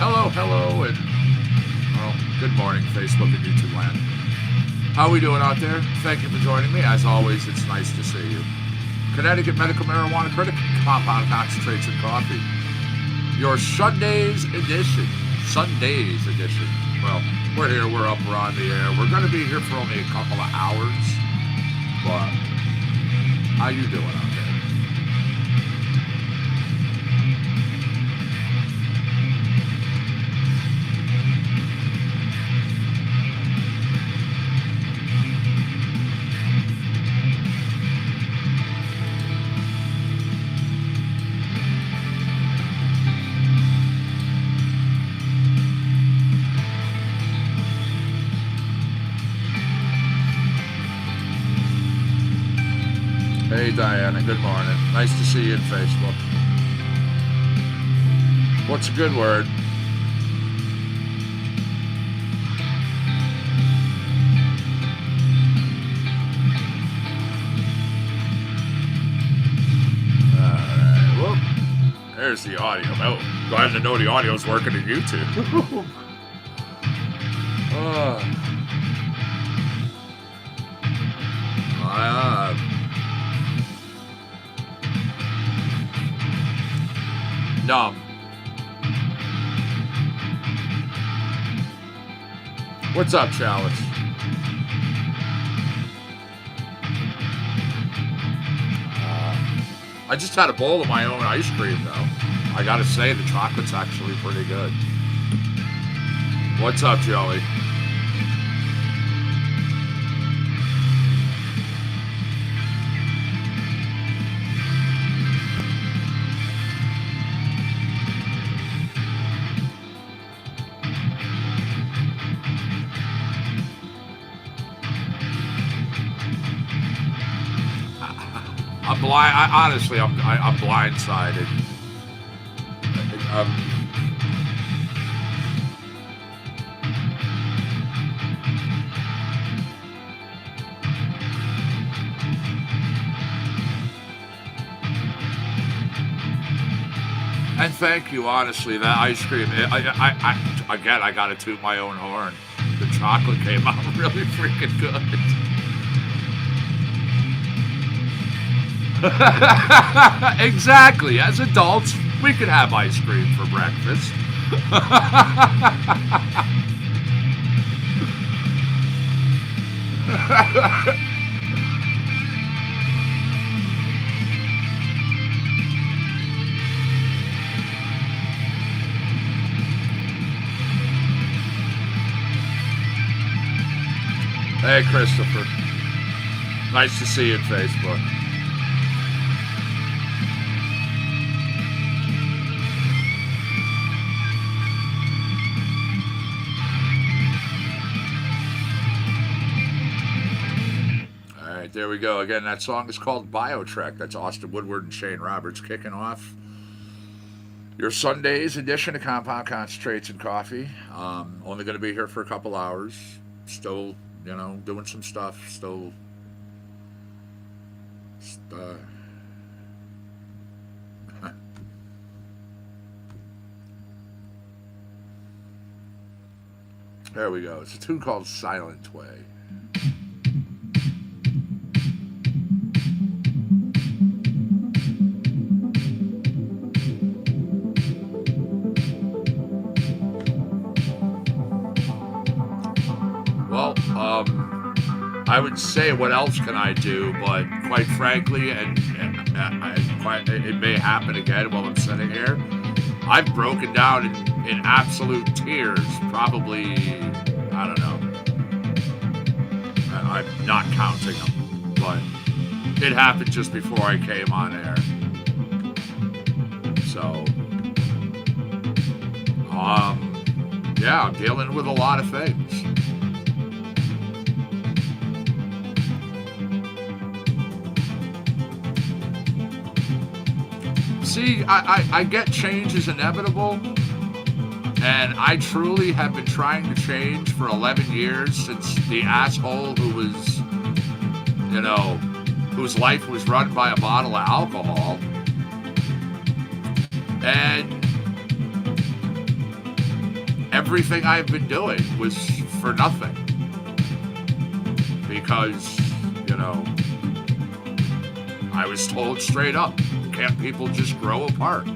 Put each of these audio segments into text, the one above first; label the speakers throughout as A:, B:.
A: Hello, and well, good morning, Facebook and YouTube land. How are we doing out there? Thank you for joining me. As always, it's nice to see you. Connecticut Medical Marijuana Critic, Compound Concentrates and Coffee. Your Sundays edition. Well, we're here, we're up, we're on the air. We're going to be here for only a couple of hours. But, how you doing out there? Hey Diana, good morning. Nice to see you in Facebook. What's a good word? Alright, well, there's the audio. Oh, glad to know the audio's working at YouTube. Numb. What's up, Chalice? I just had a bowl of my own ice cream, though. I gotta say, the chocolate's actually pretty good. What's up, Joey? Honestly, I'm blindsided. And thank you, honestly, that ice cream. I gotta toot my own horn. The chocolate came out really freaking good. Exactly. As adults, we could have ice cream for breakfast. Hey, Christopher. Nice to see you on Facebook. There we go. Again, that song is called BioTrek. That's Austin Woodward and Shane Roberts kicking off your Sunday's edition of Compound Concentrates and Coffee. Only going to be here for a couple hours. Still, doing some stuff. Still, there we go. It's a tune called Silent Way. I would say, what else can I do? But quite frankly, and it may happen again while I'm sitting here, I've broken down in absolute tears. Probably, I don't know. I'm not counting them, but it happened just before I came on air. So, yeah, I'm dealing with a lot of things. See, I get change is inevitable, and I truly have been trying to change for 11 years since the asshole who was, whose life was run by a bottle of alcohol. And everything I've been doing was for nothing. Because, you know, I was told straight up, can't people just grow apart?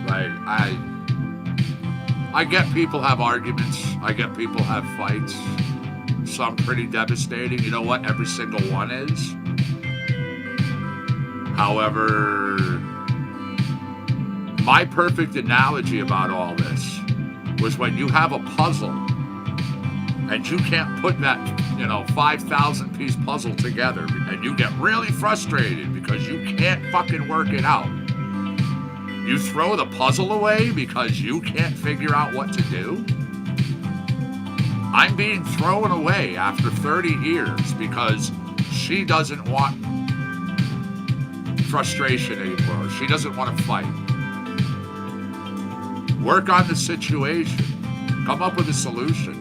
A: Like, I get people have arguments. I get people have fights. Some pretty devastating. You know what? Every single one is. However, my perfect analogy about all this was when you have a puzzle and you can't put that, 5,000 piece puzzle together and you get really frustrated because you can't fucking work it out. You throw the puzzle away because you can't figure out what to do. I'm being thrown away after 30 years because she doesn't want frustration anymore. She doesn't want to fight. Work on the situation. Come up with a solution.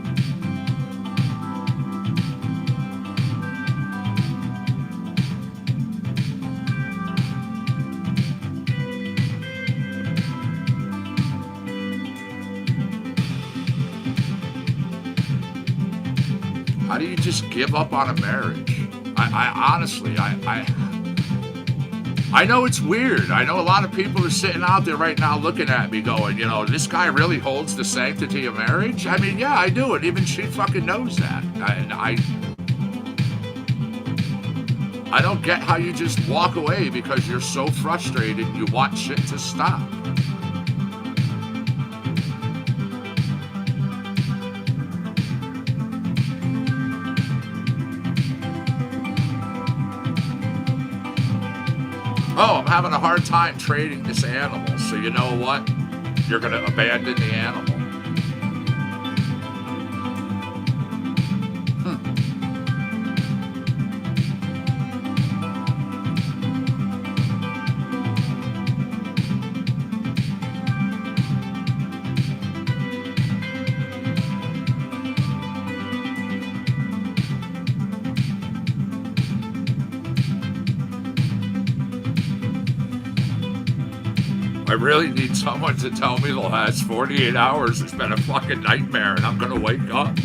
A: How do you just give up on a marriage? I honestly, I know it's weird. I know a lot of people are sitting out there right now looking at me going, this guy really holds the sanctity of marriage? I mean, yeah, I do. And even she fucking knows that. And I don't get how you just walk away because you're so frustrated and you want shit to stop. Oh, I'm having a hard time trading this animal. So you know what? You're going to abandon the animal. I really need someone to tell me the last 48 hours has been a fucking nightmare and I'm gonna wake up.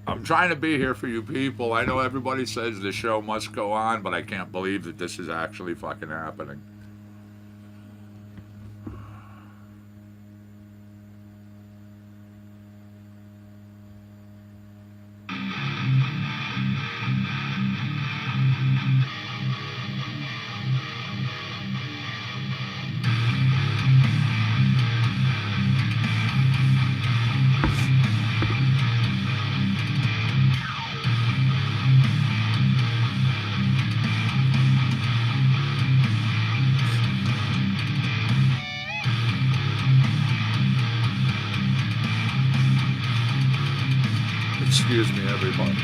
A: I'm trying to be here for you people. I know everybody says the show must go on, but I can't believe that this is actually fucking happening. Excuse me, everybody.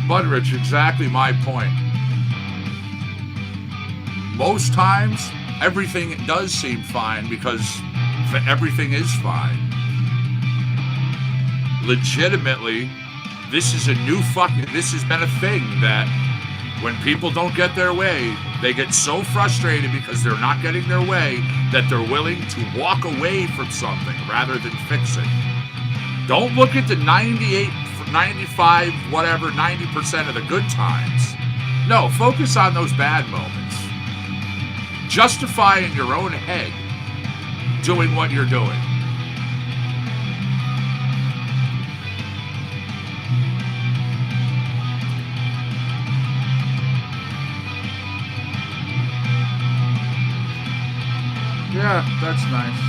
A: Rich, exactly my point. Most times, everything does seem fine because everything is fine. Legitimately, this has been a thing that when people don't get their way, they get so frustrated because they're not getting their way that they're willing to walk away from something rather than fix it. Don't look at the 98, 95, whatever, 90% of the good times. No, focus on those bad moments. Justify in your own head doing what you're doing. Yeah, that's nice.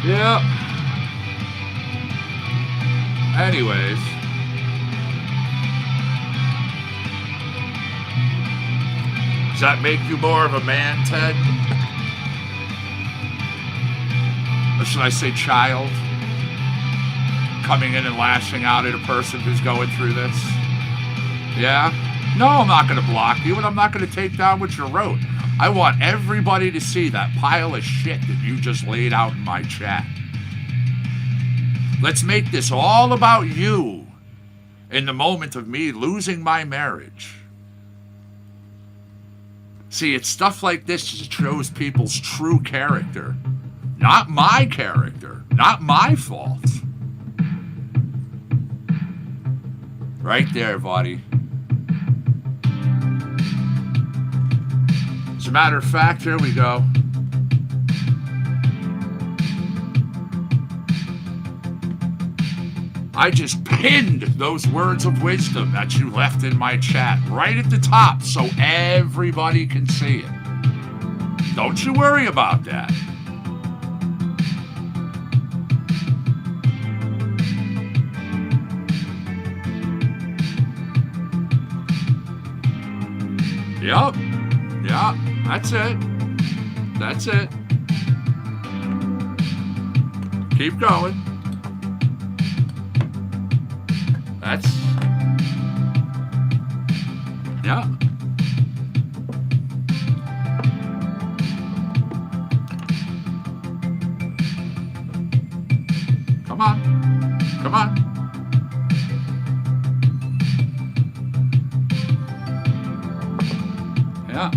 A: Yeah. Anyways. Does that make you more of a man, Ted? Or should I say child? Coming in and lashing out at a person who's going through this? Yeah? No, I'm not going to block you, and I'm not going to take down what you wrote. I want everybody to see that pile of shit that you just laid out in my chat. Let's make this all about you in the moment of me losing my marriage. See, it's stuff like this that shows people's true character. Not my character. Not my fault. Right there, buddy. As a matter of fact, here we go. I just pinned those words of wisdom that you left in my chat right at the top so everybody can see it. Don't you worry about that. Yup. Yeah, that's it. That's it. Keep going. That's... Yeah. Come on. Come on. Yeah.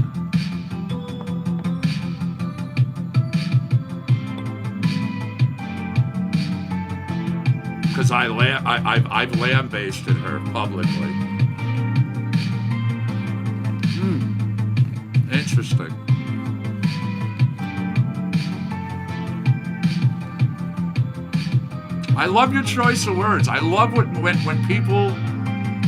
A: Because I've lambasted her publicly. Interesting. I love your choice of words. I love when people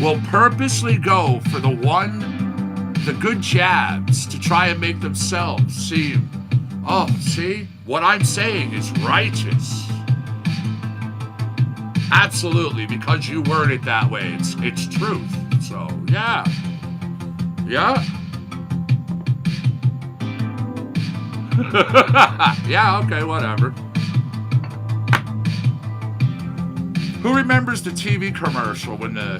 A: will purposely go for the good jabs to try and make themselves seem, oh, see, what I'm saying is righteous. Absolutely, because you word it that way, it's truth. So yeah. Yeah, okay, whatever. Who remembers the TV commercial when the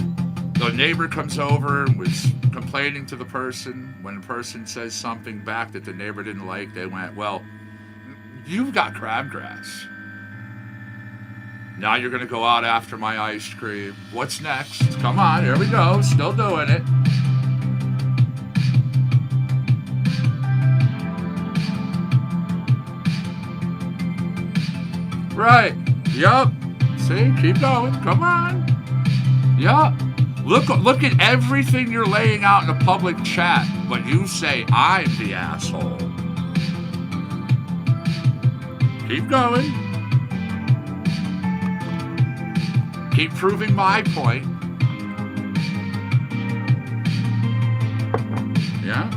A: neighbor comes over and was complaining to the person? When the person says something back that the neighbor didn't like, they went, well, you've got crabgrass. Now you're going to go out after my ice cream. What's next? Come on, here we go. Still doing it. Right. Yup. See? Keep going. Come on. Yup. Look at everything you're laying out in a public chat, but you say I'm the asshole. Keep going. Keep proving my point. Yeah?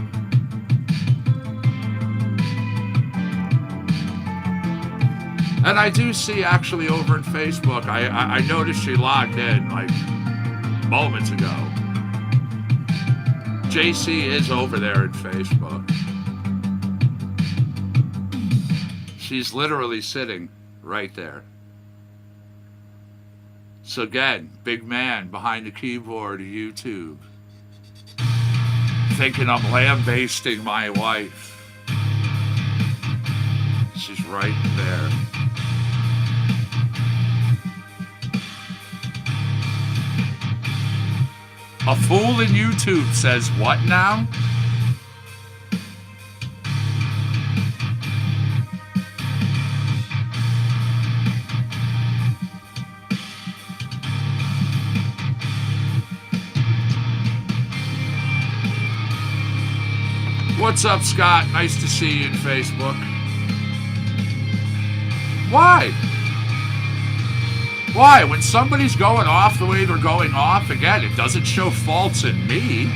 A: And I do see actually over in Facebook, I noticed she logged in like moments ago. JC is over there in Facebook. She's literally sitting right there. So again, big man behind the keyboard of YouTube, thinking I'm lambasting my wife. She's right there. A fool in YouTube says what now? What's up, Scott? Nice to see you in Facebook. Why? Why? When somebody's going off the way they're going off, again, it doesn't show faults in me.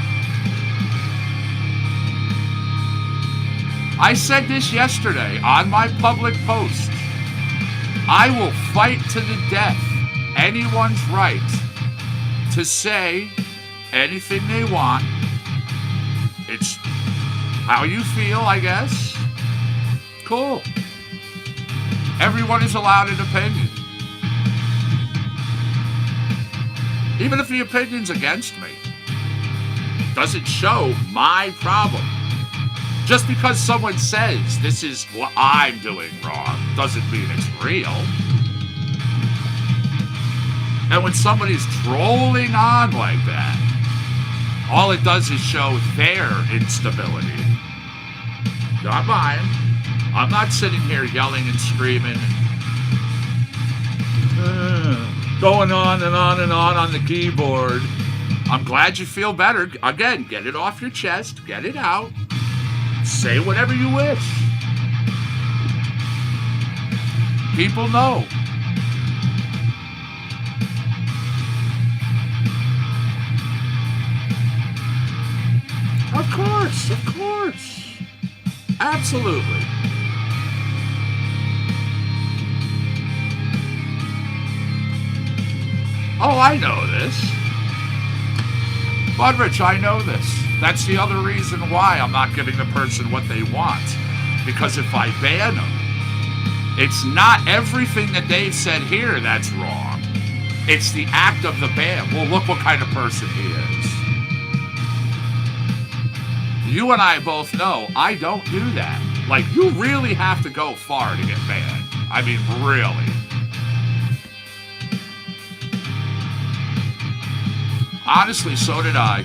A: I said this yesterday on my public post. I will fight to the death anyone's right to say anything they want. It's how you feel, I guess. Cool. Everyone is allowed an opinion. Even if the opinion's against me. Doesn't show my problem. Just because someone says this is what I'm doing wrong doesn't mean it's real. And when somebody's trolling on like that, all it does is show their instability. Not mine. I'm not sitting here yelling and screaming and going on and on and on the keyboard. I'm glad you feel better. Again, get it off your chest. Get it out. Say whatever you wish. People know. Of course, of course. Absolutely. Oh, I know this. Budrich, I know this. That's the other reason why I'm not giving the person what they want. Because if I ban them, it's not everything that they've said here that's wrong. It's the act of the ban. Well, look what kind of person he is. You and I both know I don't do that. Like, you really have to go far to get banned. I mean, really. Honestly, so did I.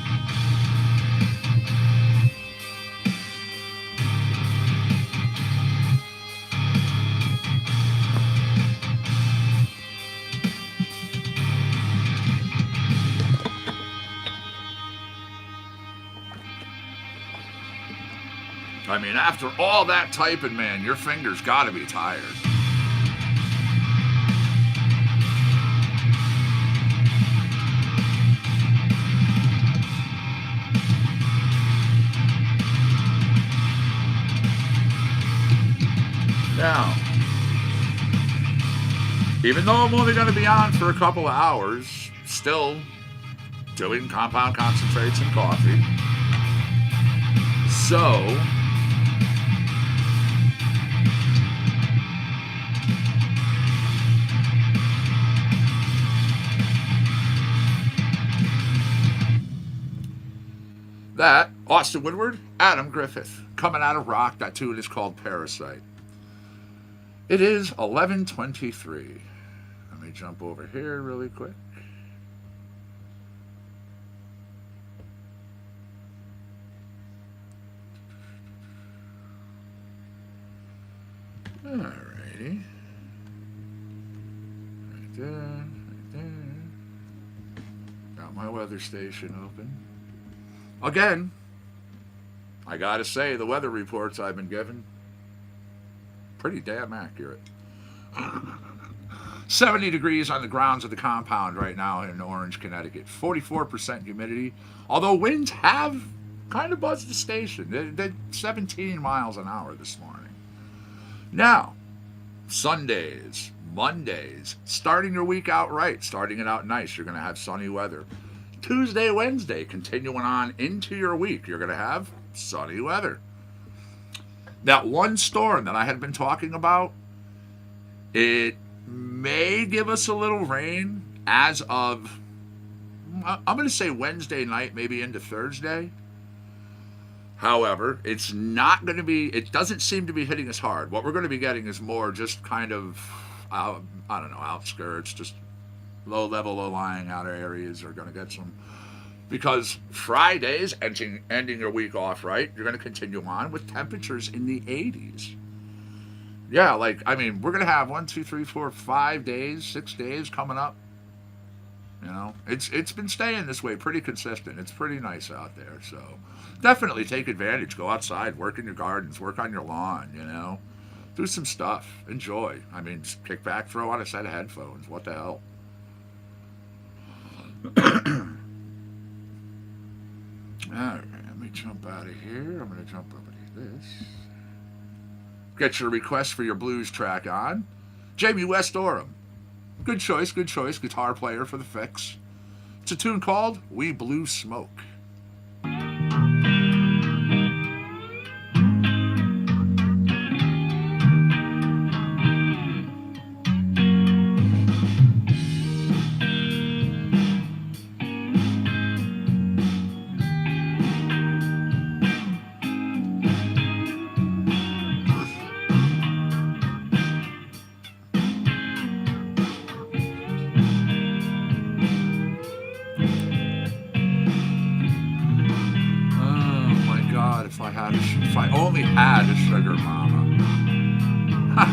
A: I mean, after all that typing, man, your fingers gotta be tired. Now, even though I'm only going to be on for a couple of hours, still doing compound concentrates and coffee. So, that, Austin Woodward, Adam Griffith, coming out of rock. That tune is called Parasite. It is 11:23. Let me jump over here really quick. Alrighty. Right there, right there. Got my weather station open. Again, I gotta say, the weather reports I've been given, pretty damn accurate. 70 degrees on the grounds of the compound right now in Orange, Connecticut. 44% humidity. Although winds have kind of buzzed the station. They're 17 miles an hour this morning. Now, Sundays, Mondays, starting your week out right, starting it out nice. You're going to have sunny weather. Tuesday, Wednesday, continuing on into your week, you're going to have sunny weather. That one storm that I had been talking about, it may give us a little rain as of, I'm going to say Wednesday night, maybe into Thursday. However, it's not going to be, it doesn't seem to be hitting us hard. What we're going to be getting is more just kind of, I don't know, outskirts, just low level, low lying outer areas are going to get some. Because Fridays, ending your week off right, you're going to continue on with temperatures in the 80s. Yeah, like, I mean, we're going to have 1, 2, 3, 4, 5 days, 6 days coming up. You know, it's been staying this way pretty consistent. It's pretty nice out there. So definitely take advantage. Go outside, work in your gardens, work on your lawn, you know. Do some stuff. Enjoy. I mean, just kick back, throw on a set of headphones. What the hell? Alright, let me jump out of here. I'm going to jump over to this. Get your request for your blues track on. Jamie West Oram. Good choice, good choice. Guitar player for the Fix. It's a tune called We Blew Smoke. If I only had a sugar mama. Ha.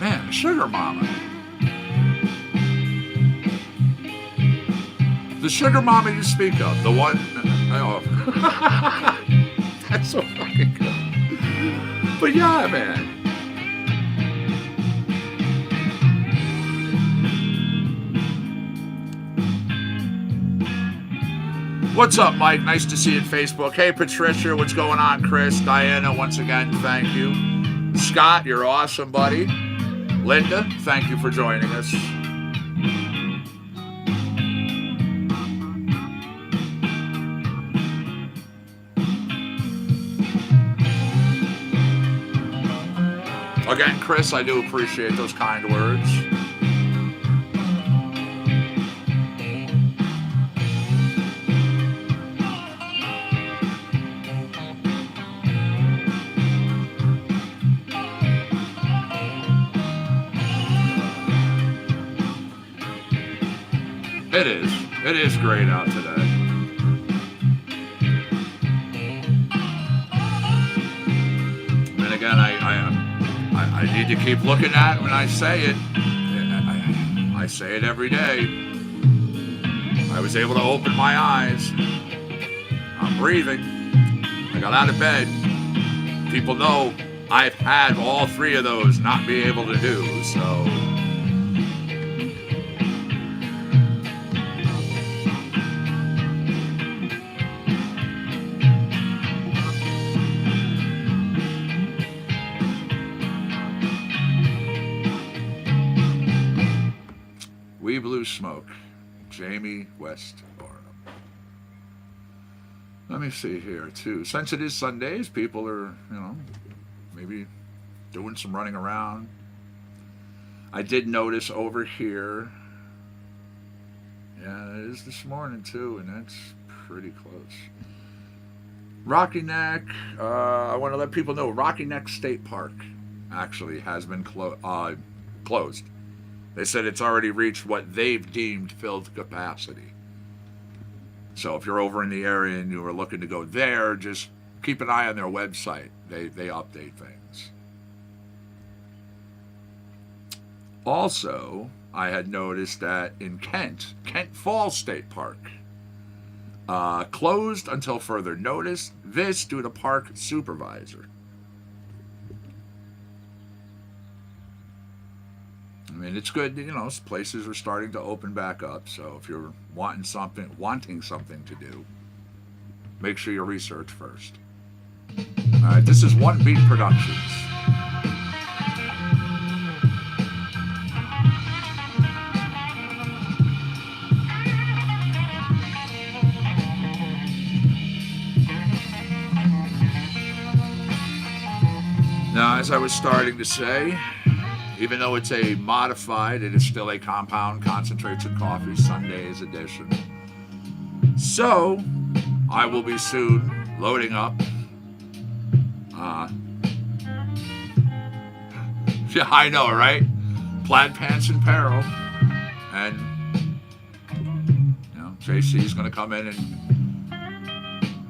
A: Man, sugar mama. The sugar mama you speak of, the one. Oh. That's so fucking good. But yeah, man. What's up, Mike? Nice to see you at Facebook. Hey, Patricia, what's going on? Chris, Diana, once again, thank you. Scott, you're awesome, buddy. Linda, thank you for joining us. Again, Chris, I do appreciate those kind words. It is great out today. And again, I need to keep looking at it when I say it. I say it every day. I was able to open my eyes. I'm breathing. I got out of bed. People know I've had all three of those not be able to do, so... We Blew Smoke, Jamie West Oram. Let me see here, too. Since it is Sundays, people are, you know, maybe doing some running around. I did notice over here, yeah, it is this morning, too, and that's pretty close. Rocky Neck, I want to let people know, Rocky Neck State Park actually has been closed. They said it's already reached what they've deemed filled capacity. So if you're over in the area and you are looking to go there, just keep an eye on their website. They update things. Also, I had noticed that in Kent Falls State Park, closed until further notice. This due to park supervisor. I mean, it's good, you know, places are starting to open back up. So if you're wanting something to do, make sure you research first. All right, this is One Beat Productions. Now, as I was starting to say, even though it's a modified, it is still a compound concentrates and coffee Sundays edition. So, I will be soon loading up. Yeah, I know, right? Plaid Pants and Apparel. And, JC's going to come in and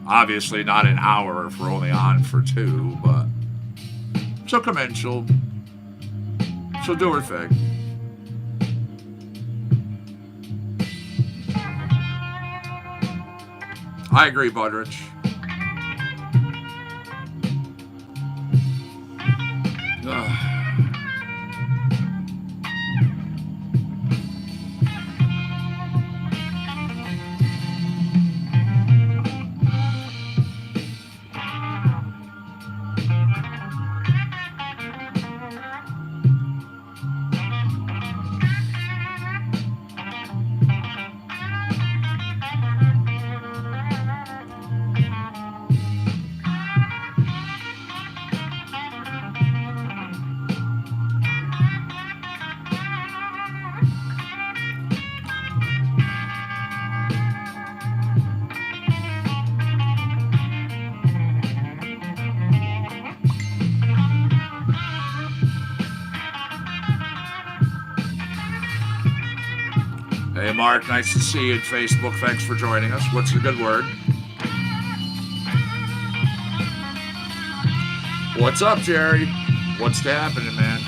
A: obviously not an hour if we're only on for 2, but she'll come in, she'll do her thing. I agree, Budrich. Hey, Mark, nice to see you at Facebook. Thanks for joining us. What's the good word? What's up, Jerry? What's happening, man?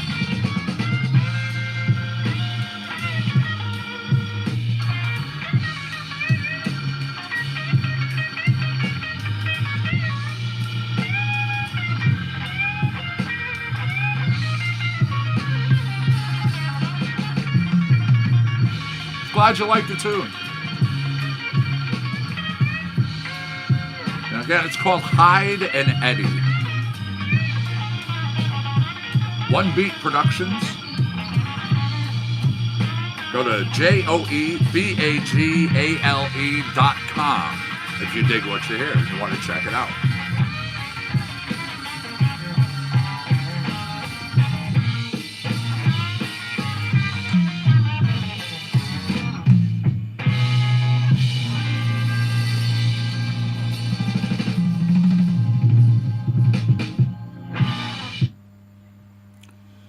A: Glad you like the tune. And again, it's called Hyde and Eddie. One Beat Productions. Go to JOEBAGALE.com if you dig what you hear and you want to check it out.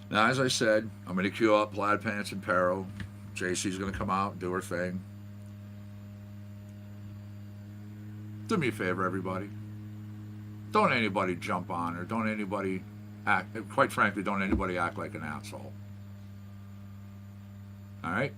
A: Now, as I said, I'm going to queue up Plaid Pants and Apparel. JC's going to come out and do her thing. Do me a favor, everybody. Don't anybody jump on her. Don't anybody act, quite frankly, don't anybody act like an asshole. All right?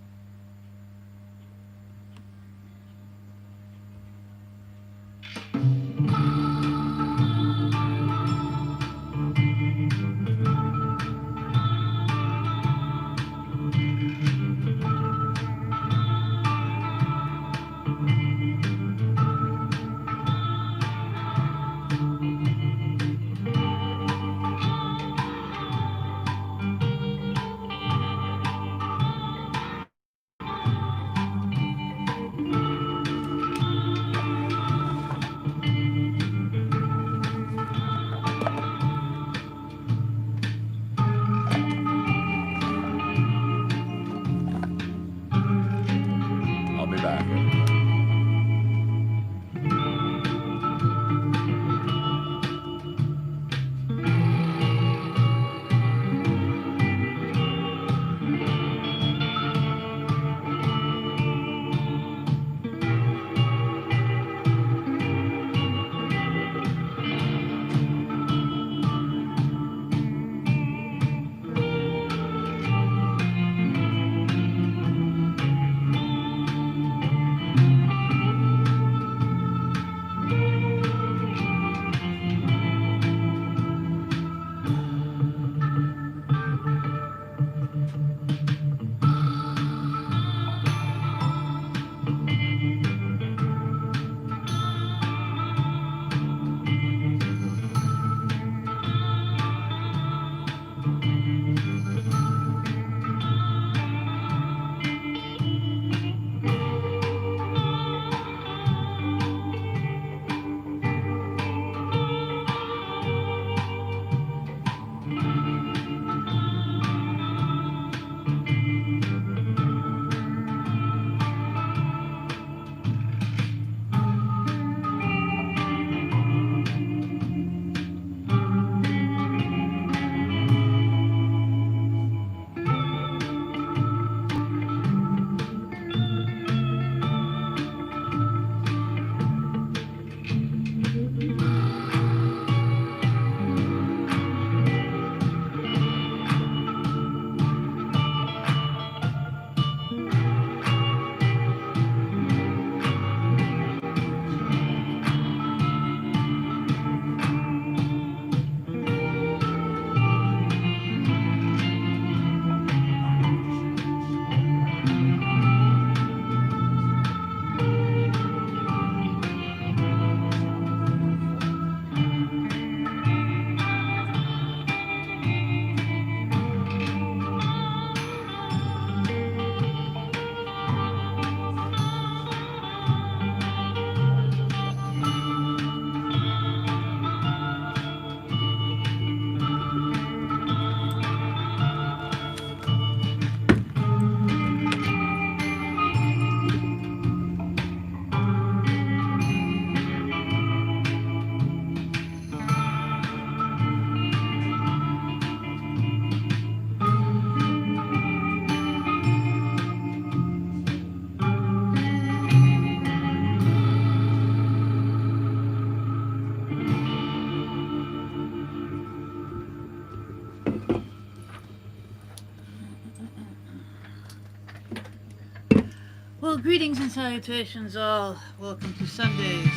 B: Greetings and salutations, all. Welcome to Sundays.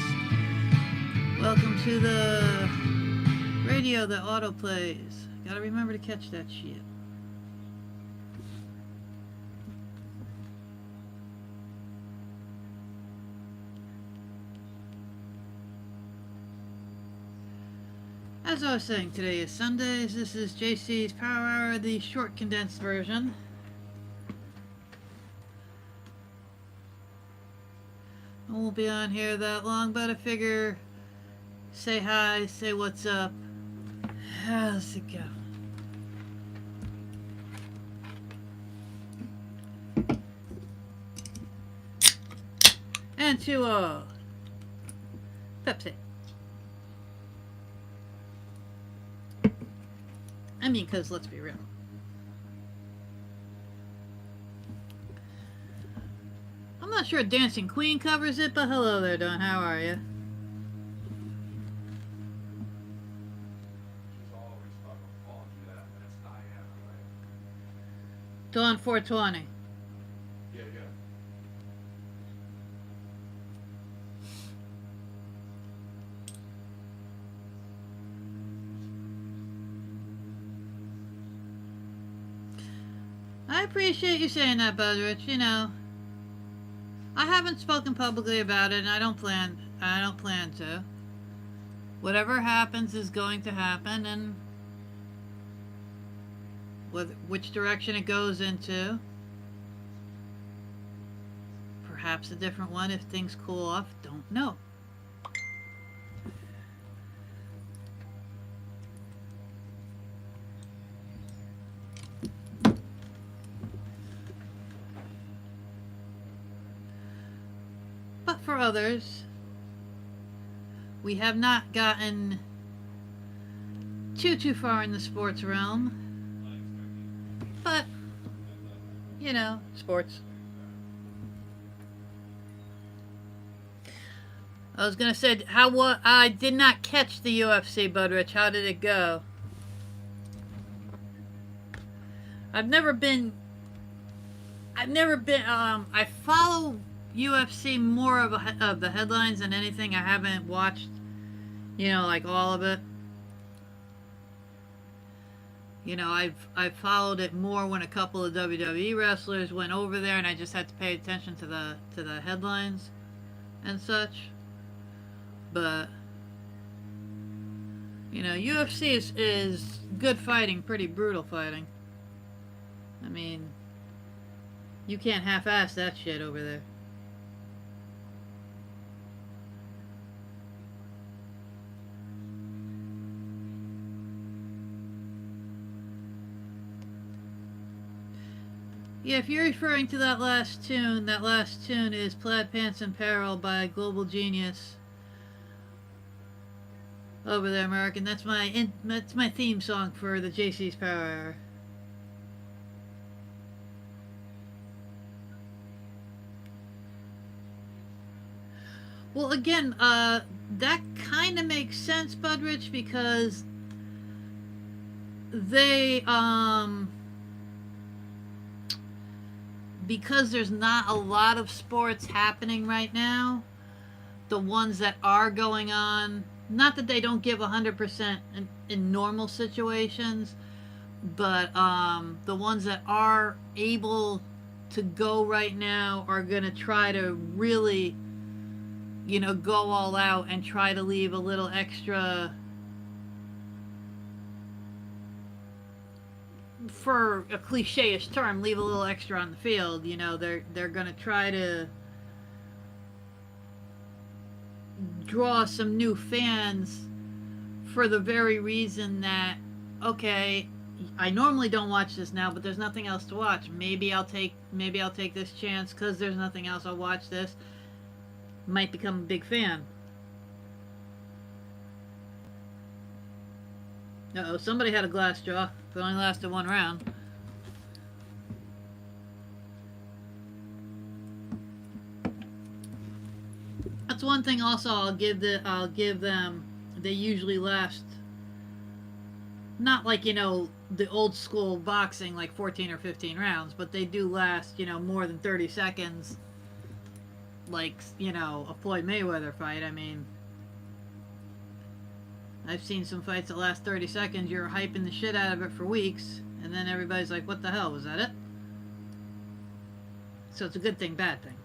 B: Welcome to the radio that autoplays. Gotta remember to catch that shit. As I was saying, today is Sundays. This is JC's Power Hour, the short condensed version. I won't be on here that long, but I figure say hi, say what's up. How's it go? And to Pepsi. I mean, because let's be real. I'm not sure Dancing Queen covers it, but hello there, Don. How are you? Dawn 420.
A: Yeah.
B: I appreciate you saying that, Budrich. You know, I haven't spoken publicly about it, and I don't plan to. Whatever happens is going to happen, and which direction it goes into, perhaps a different one if things cool off. Don't know. But for others, we have not gotten too far in the sports realm. But, you know, sports. I was gonna say, I did not catch the UFC, Budrich. How did it go? I've never been, I follow UFC more of the headlines than anything. I haven't watched, you know, like all of it. You know, I've followed it more when a couple of WWE wrestlers went over there, and I just had to pay attention to the headlines and such. But you know, UFC is good fighting, pretty brutal fighting. I mean, you can't half-ass that shit over there. Yeah, if you're referring to that last tune is Plaid Pants and Peril by Global Genius. Over there, American. That's my theme song for the JC's Power Hour. Well, again, that kind of makes sense, Budrich, because they, because there's not a lot of sports happening right now, the ones that are going on, not that they don't give 100% in normal situations, but the ones that are able to go right now are going to try to really, you know, go all out and try to leave a little extra, for a cliche-ish term, leave a little extra on the field. You know, they're going to try to draw some new fans for the very reason that, okay, I normally don't watch this now, but there's nothing else to watch. Maybe I'll take this chance because there's nothing else. I'll watch this. Might become a big fan. Uh-oh, somebody had a glass jaw. It only lasted one round. That's one thing also I'll give them. They usually last, not like, you know, the old school boxing like 14 or 15 rounds, but they do last, you know, more than 30 seconds like, a Floyd Mayweather fight. I mean, I've seen some fights that last 30 seconds. You're hyping the shit out of it for weeks, and then everybody's like, what the hell, was that it? So it's a good thing, bad thing.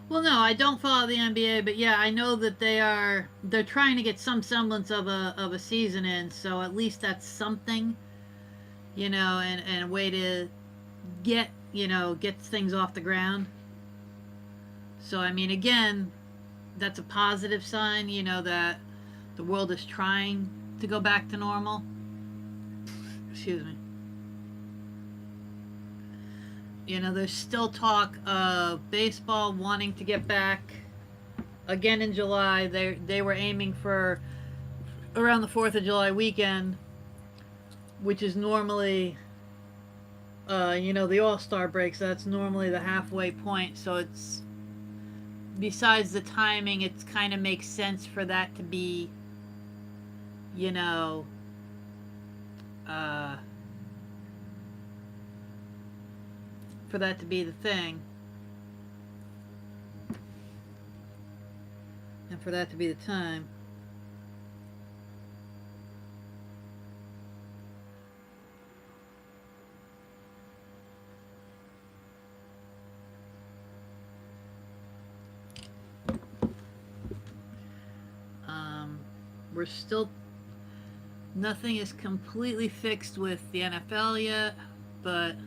B: Well, no, I don't follow the NBA, but yeah, I know that they're trying to get some semblance of a season in, so at least that's something, and a way to get things off the ground. So I mean, again, that's a positive sign, that the world is trying to go back to normal. Excuse me. There's still talk of baseball wanting to get back again in July. They were aiming for around the 4th of July weekend, which is normally, the All-Star break, so that's normally the halfway point. So it's, besides the timing, it's kind of makes sense for that to be, for that to be the thing. And for that to be the time. We're still, nothing is completely fixed with the NFL yet, but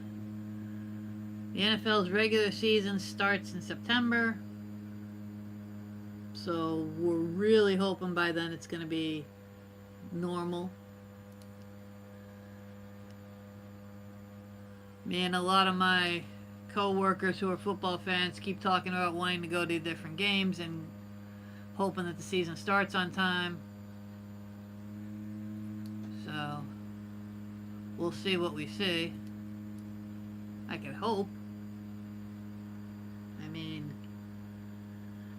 B: the NFL's regular season starts in September, so we're really hoping by then it's going to be normal. Me and a lot of my co-workers who are football fans keep talking about wanting to go to different games and hoping that the season starts on time. So we'll see what we see. I can hope. I mean,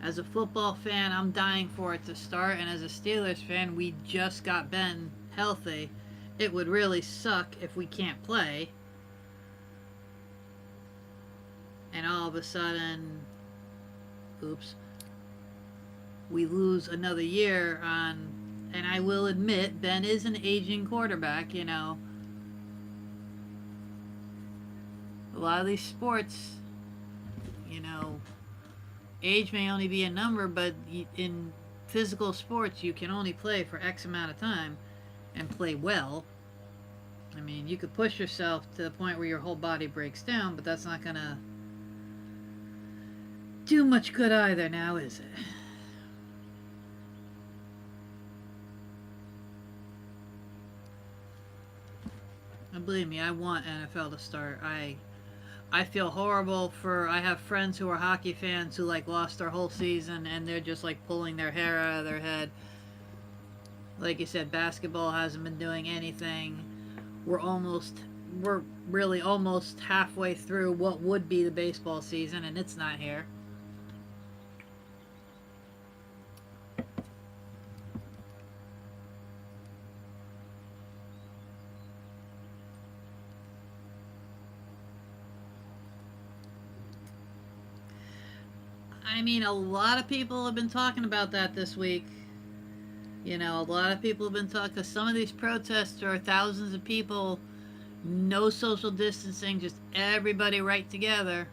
B: as a football fan, I'm dying for it to start, and as a Steelers fan, we just got Ben healthy. It would really suck if we can't play, and all of a sudden, oops, we lose another year on. And I will admit, Ben is an aging quarterback. A lot of these sports, age may only be a number, but in physical sports, you can only play for X amount of time and play well. I mean, you could push yourself to the point where your whole body breaks down, but that's not going to do much good either now, is it? And believe me, I want NFL to start. I feel horrible I have friends who are hockey fans who lost their whole season and they're just pulling their hair out of their head. Like you said, basketball hasn't been doing anything. We're really almost halfway through what would be the baseball season, and it's not here. I mean, a lot of people have been talking about that this week. A lot of people have been talking, because some of these protests are thousands of people, no social distancing, just everybody right together.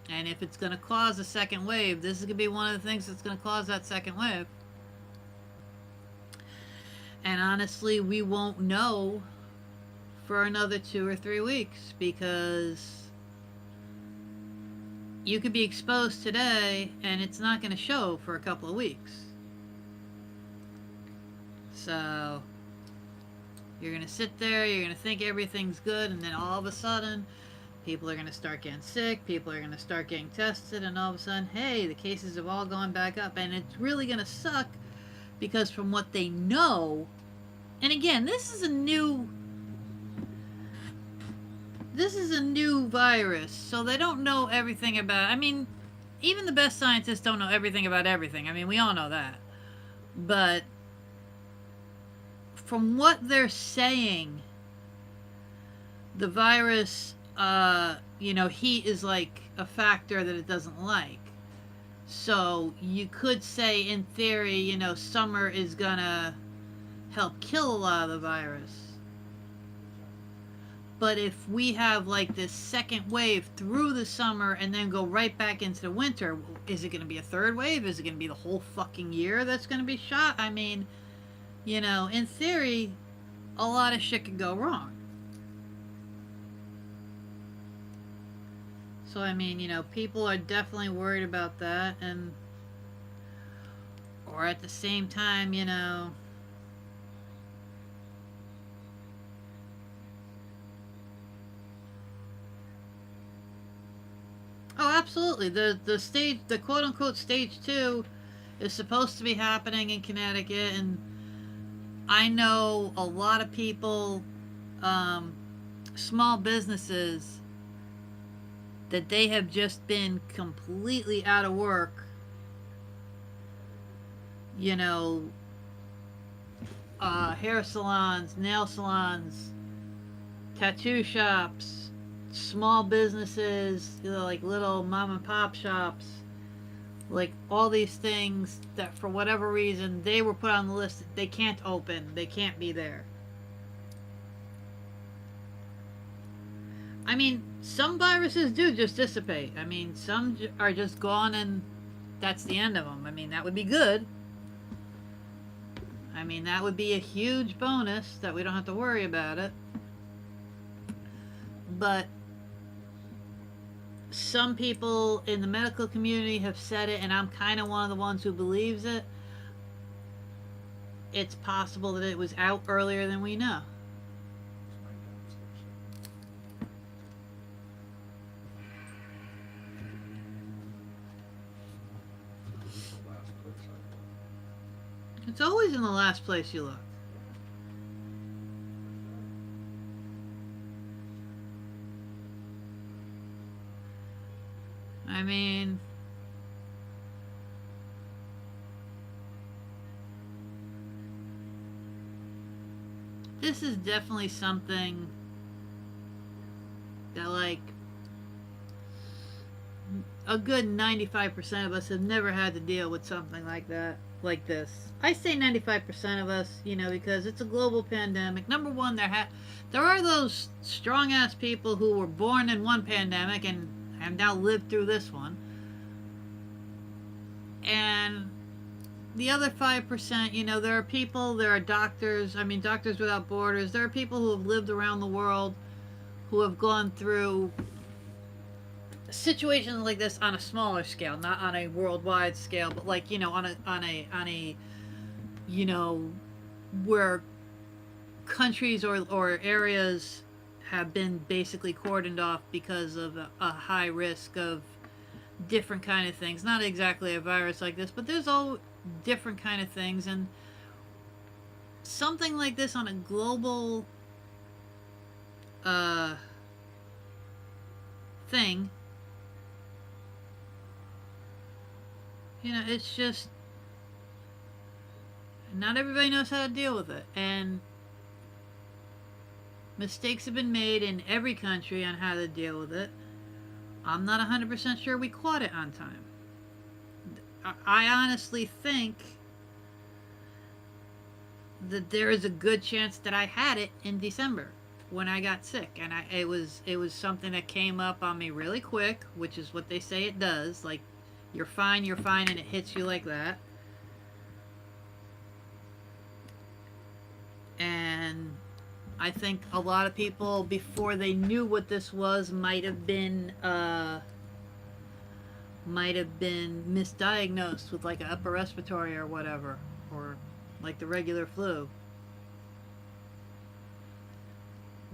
B: And if it's going to cause a second wave, this is going to be one of the things that's going to cause that second wave. And honestly, we won't know for another 2 or 3 weeks, because you could be exposed today and it's not going to show for a couple of weeks. So You're going to sit there, you're going to think everything's good, and then all of a sudden, people are going to start getting sick, people are going to start getting tested, and all of a sudden, hey, the cases have all gone back up. And it's really going to suck because from what they know, and again, this is a new virus, so they don't know everything about, I mean, even the best scientists don't know everything about everything. I mean, we all know that. But from what they're saying, the virus, heat is like a factor that it doesn't like. So you could say, in theory, summer is gonna help kill a lot of the virus. But if we have like this second wave through the summer and then go right back into the winter, is it going to be a third wave? Is it going to be the whole fucking year that's going to be shot? I mean, in theory, a lot of shit could go wrong. So, I mean, people are definitely worried about that. Or at the same time, oh, absolutely. The quote unquote stage 2 is supposed to be happening in Connecticut, and I know a lot of people, small businesses, that they have just been completely out of work. Hair salons, nail salons, tattoo shops, small businesses, like little mom and pop shops, like all these things that for whatever reason they were put on the list that they can't open, they can't be there. I mean, some viruses do just dissipate. I mean, some are just gone and that's the end of them. I mean, that would be good. I mean, that would be a huge bonus that we don't have to worry about it. But some people in the medical community have said it, and I'm kind of one of the ones who believes it. It's possible that it was out earlier than we know. It's always in the last place you look. I mean, this is definitely something that, like, a good 95% of us have never had to deal with something like that, like this. I say 95% of us, because it's a global pandemic. Number one, there are those strong-ass people who were born in one pandemic and have now lived through this one. And the other 5%, there are doctors, Doctors Without Borders. There are people who have lived around the world who have gone through situations like this on a smaller scale, not on a worldwide scale, but like, on a where countries or areas have been basically cordoned off because of a high risk of different kind of things. Not exactly a virus like this, but there's all different kind of things, and something like this on a global thing, it's just not everybody knows how to deal with it, and mistakes have been made in every country on how to deal with it. I'm not 100% sure we caught it on time. I honestly think that there is a good chance that I had it in December when I got sick, and it was something that came up on me really quick, which is what they say it does. Like, you're fine, and it hits you like that. And I think a lot of people, before they knew what this was, might have been misdiagnosed with like an upper respiratory or whatever, or like the regular flu.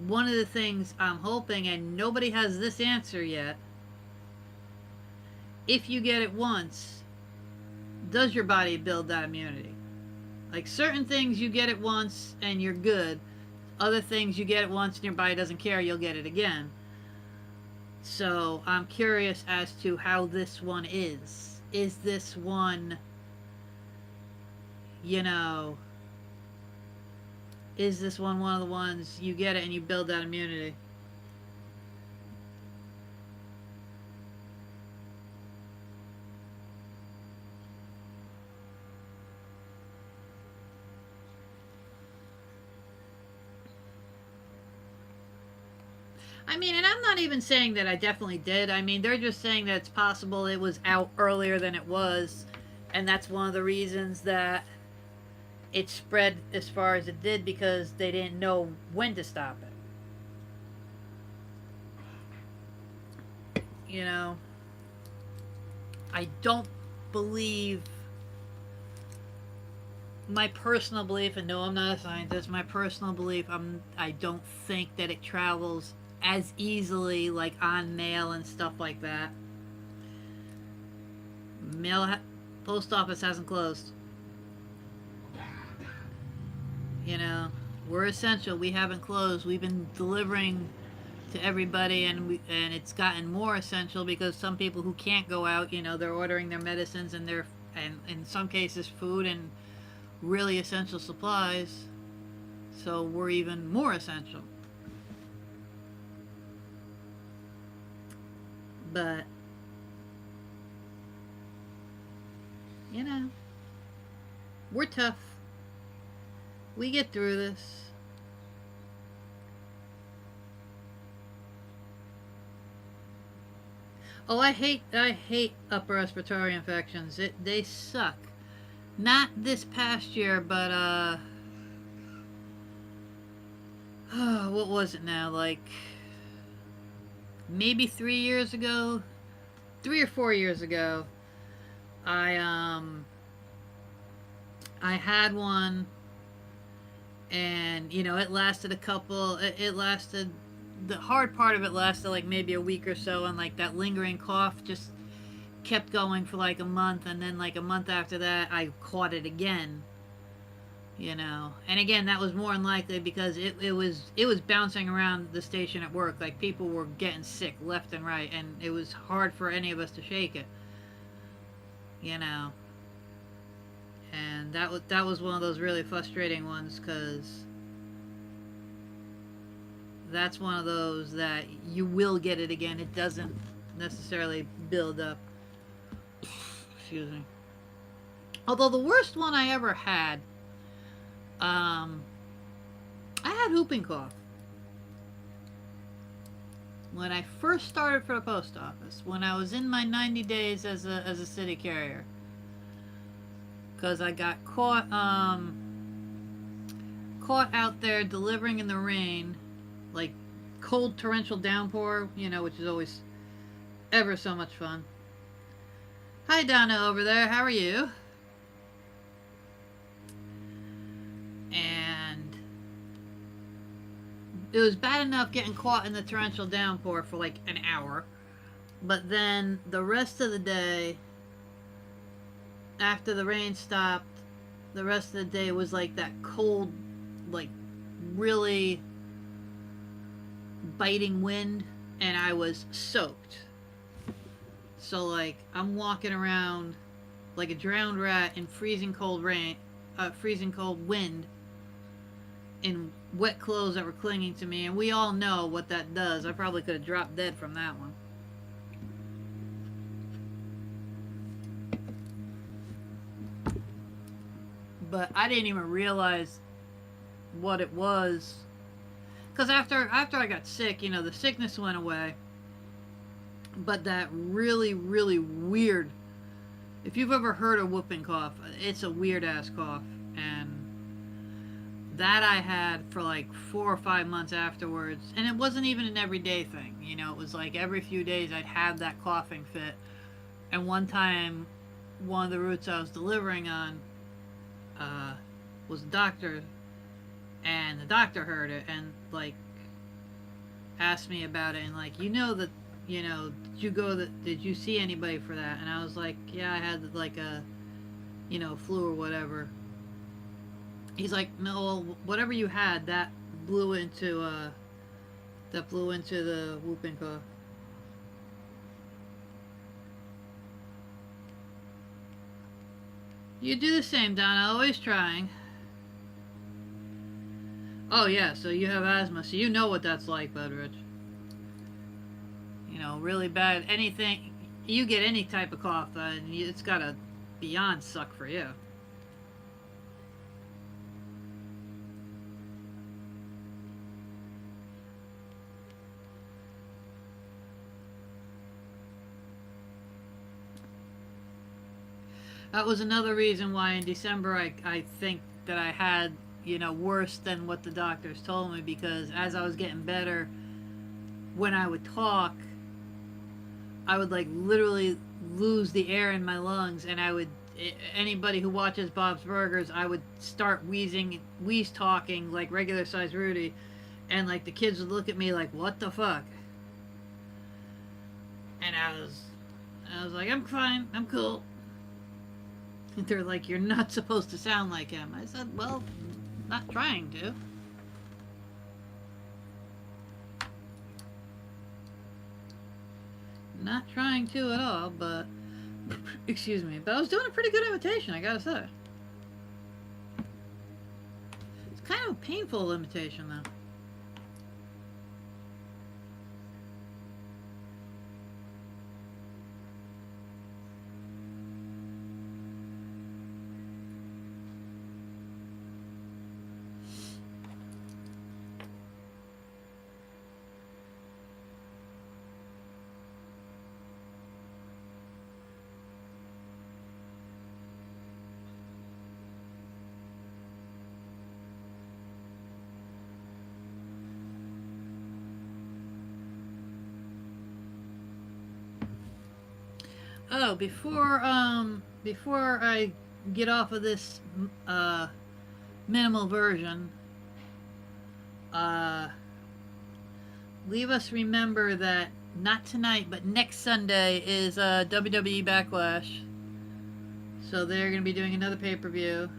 B: one of the things I'm hoping, and nobody has this answer yet, if you get it once, does your body build that immunity? Like certain things you get it once and you're good. Other things you get it once and your body doesn't care, you'll get it again. So I'm curious as to how this one is. Is this one, you know, is this one of the ones you get it and you build that immunity? I mean, and I'm not even saying that I definitely did. I mean, they're just saying that it's possible it was out earlier than it was, and that's one of the reasons that it spread as far as it did because they didn't know when to stop it. You know, I don't believe, my personal belief, and no, I'm not a scientist, my personal belief, I don't think that it travels as easily like on mail and stuff like that. Post office hasn't closed. You know, we're essential. We haven't closed. We've been delivering to everybody, and it's gotten more essential because some people who can't go out, you know, they're ordering their medicines and in some cases food and really essential supplies. So we're even more essential. But you know, we're tough. We get through this. Oh, I hate upper respiratory infections. They suck. Not this past year, but what was it now? Like maybe 3 years ago, 3 or 4 years ago, I had one, and you know it lasted a couple. It lasted. The hard part of it lasted like maybe a week or so, and like that lingering cough just kept going for like a month, and then like a month after that, I caught it again. You know, and again that was more than likely because it was bouncing around the station at work. Like people were getting sick left and right, and it was hard for any of us to shake it. You know, and that was one of those really frustrating ones because that's one of those that you will get it again. It doesn't necessarily build up. Excuse me. Although the worst one I ever had, I had whooping cough when I first started for the post office. When I was in my 90 days as a city carrier, because I got caught out there delivering in the rain, like cold torrential downpour, you know, which is always ever so much fun. Hi Donna over there, how are you? And it was bad enough getting caught in the torrential downpour for like an hour, but then the rest of the day, after the rain stopped, the rest of the day was like that cold, like really biting wind, and I was soaked. So like I'm walking around like a drowned rat in freezing cold rain, freezing cold wind, in wet clothes that were clinging to me, and we all know what that does. I probably could have dropped dead from that one. But I didn't even realize what it was, because after I got sick, you know, the sickness went away, but that really really weird, if you've ever heard a whooping cough, it's a weird ass cough, and that I had for like 4 or 5 months afterwards, and it wasn't even an everyday thing, you know, it was like every few days I'd have that coughing fit. And one time, one of the routes I was delivering on was a doctor, and the doctor heard it, and like asked me about it and like, you know that, you know, did you see anybody for that? And I was like, yeah, I had like a, you know, flu or whatever. He's like, no, well, whatever you had, blew into blew into the whooping cough. You do the same, Donna. Always trying. Oh yeah, so you have asthma, so you know what that's like, Budrich. You know, really bad. Anything you get any type of cough, it's gotta beyond suck for you. That was another reason why in December I think that I had, you know, worse than what the doctors told me, because as I was getting better, when I would talk, I would like literally lose the air in my lungs, and anybody who watches Bob's Burgers, I would start wheeze talking like regular size Rudy, and like the kids would look at me like, what the fuck? And I was like, I'm fine, I'm cool. And they're like, you're not supposed to sound like him. I said, well, not trying to. Not trying to at all, but excuse me. But I was doing a pretty good imitation, I gotta say. It's kind of a painful imitation, though. Oh, before I get off of this minimal version, uh, leave us remember that not tonight, but next Sunday is WWE Backlash. So they're going to be doing another pay-per-view.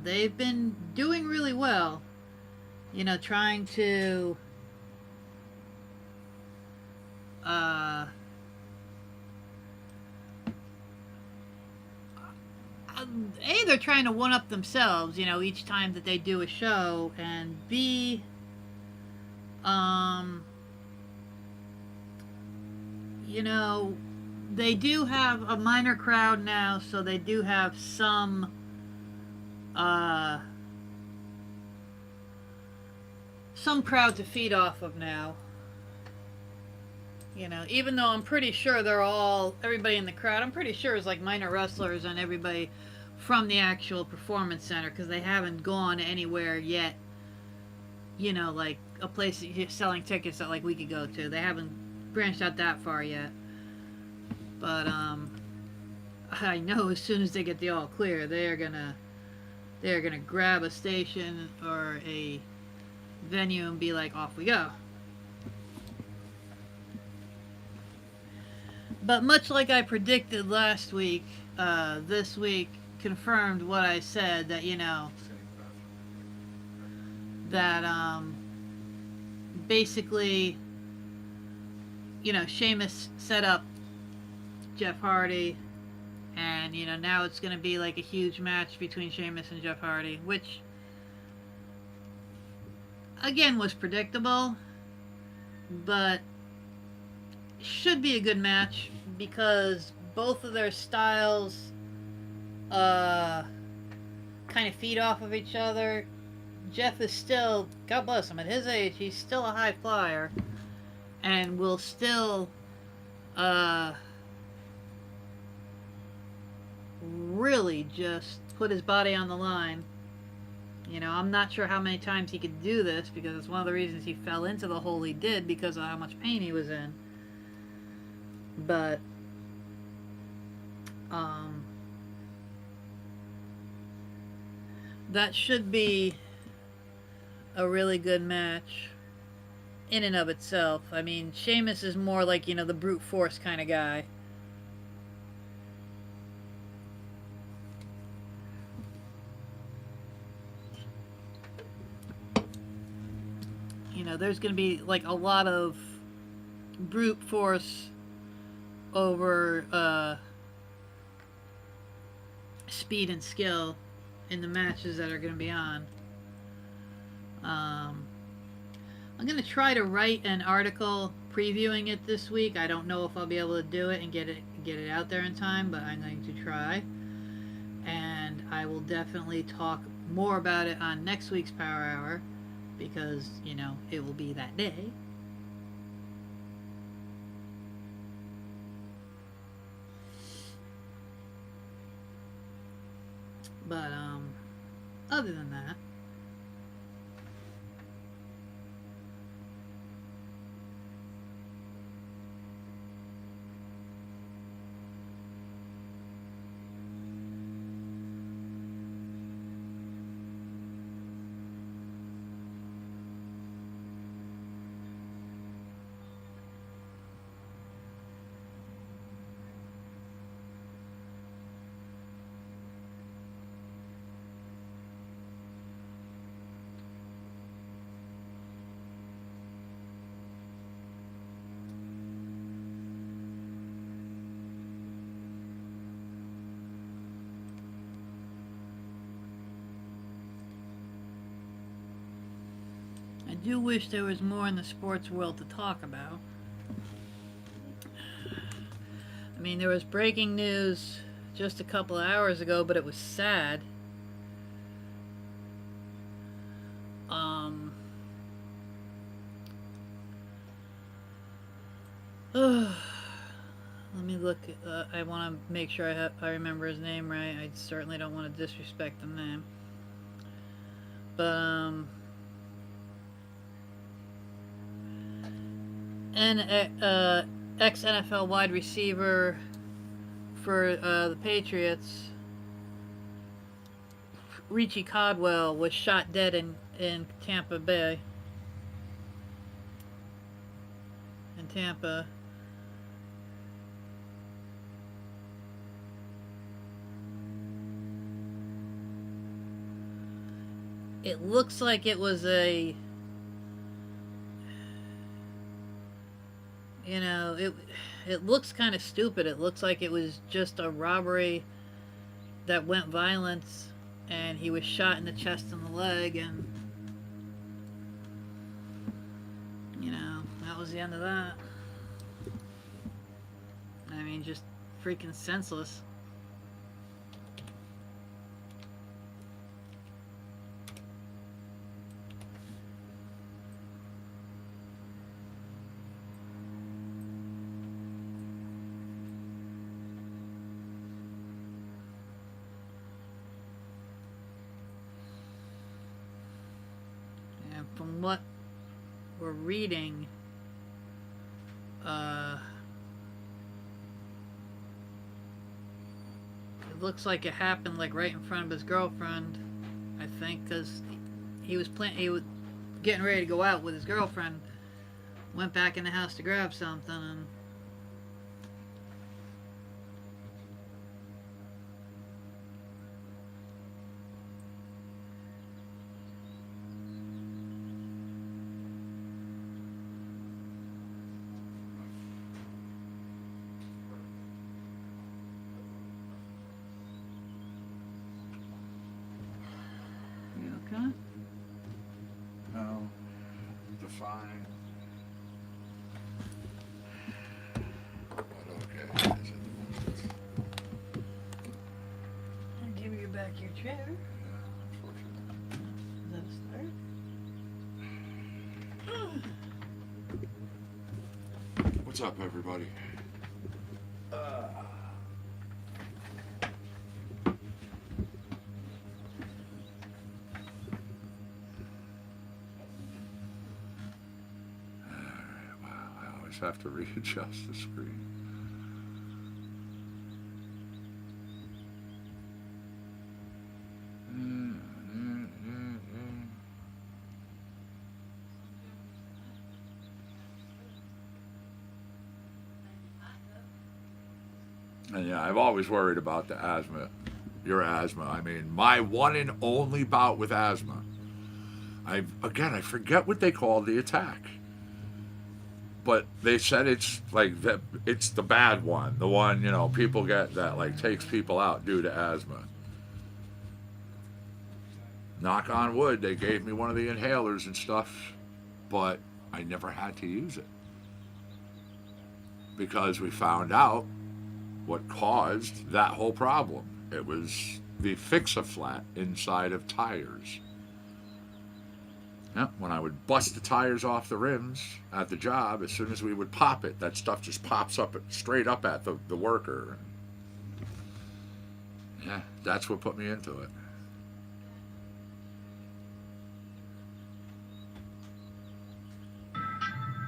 B: They've been doing really well, you know, trying to A, they're trying to one up themselves, you know, each time that they do a show, and B, you know, they do have a minor crowd now, so they do have some crowd to feed off of now. You know, even though I'm pretty sure everybody in the crowd, I'm pretty sure is like minor wrestlers and everybody from the actual performance center, because they haven't gone anywhere yet, you know, like a place selling tickets that like we could go to. They haven't branched out that far yet. But I know as soon as they get the all clear, they're gonna grab a station or a venue and be like, off we go. But much like I predicted last week, this week confirmed what I said, that, you know, that basically, you know, Sheamus set up Jeff Hardy, and, you know, now it's going to be like a huge match between Sheamus and Jeff Hardy, which again was predictable, but should be a good match because both of their styles kind of feed off of each other. Jeff is still, God bless him, at his age, he's still a high flyer and will still really just put his body on the line. You know, I'm not sure how many times he could do this, because it's one of the reasons he fell into the hole he did, because of how much pain he was in. But that should be a really good match. in and of itself. I mean, Sheamus is more like, the brute force kind of guy. There's going to be like a lot of brute force over speed and skill in the matches that are going to be on. I'm going to try to write an article previewing it this week. I don't know if I'll be able to do it and get it out there in time, but I'm going to try. And I will definitely talk more about it on next week's Power Hour because, it will be that day. But other than that, I do wish there was more in the sports world to talk about. I mean, there was breaking news just a couple of hours ago, but it was sad. Let me look. I want to make sure I remember his name right. I certainly don't want to disrespect the name. But ex NFL wide receiver for the Patriots, Richie Caldwell, was shot dead in Tampa Bay. In Tampa. It looks like it was it looks kind of stupid. It looks like it was just a robbery that went violent, and he was shot in the chest and the leg, and that was the end of that. I mean, just freaking senseless. From what we're reading, it looks like it happened like right in front of his girlfriend. I think because he was getting ready to go out with his girlfriend, went back in the house to grab something, and okay.
A: No. Define. But okay. Is it?
B: I'll give you back your chair.
A: Yeah,
B: Is that a start?
A: what's up, everybody? Have to readjust the screen. And yeah, I've always worried about the asthma. Your asthma. I mean, my one and only bout with asthma. I forget what they call the attack. But they said it's like that. It's the bad one, the one people get that like takes people out due to asthma. Knock on wood, they gave me one of the inhalers and stuff, but I never had to use it because we found out what caused that whole problem. It was the fix-a-flat inside of tires. Yeah, when I would bust the tires off the rims at the job, as soon as we would pop it, that stuff just pops up straight up at the worker. Yeah, that's what put me into it.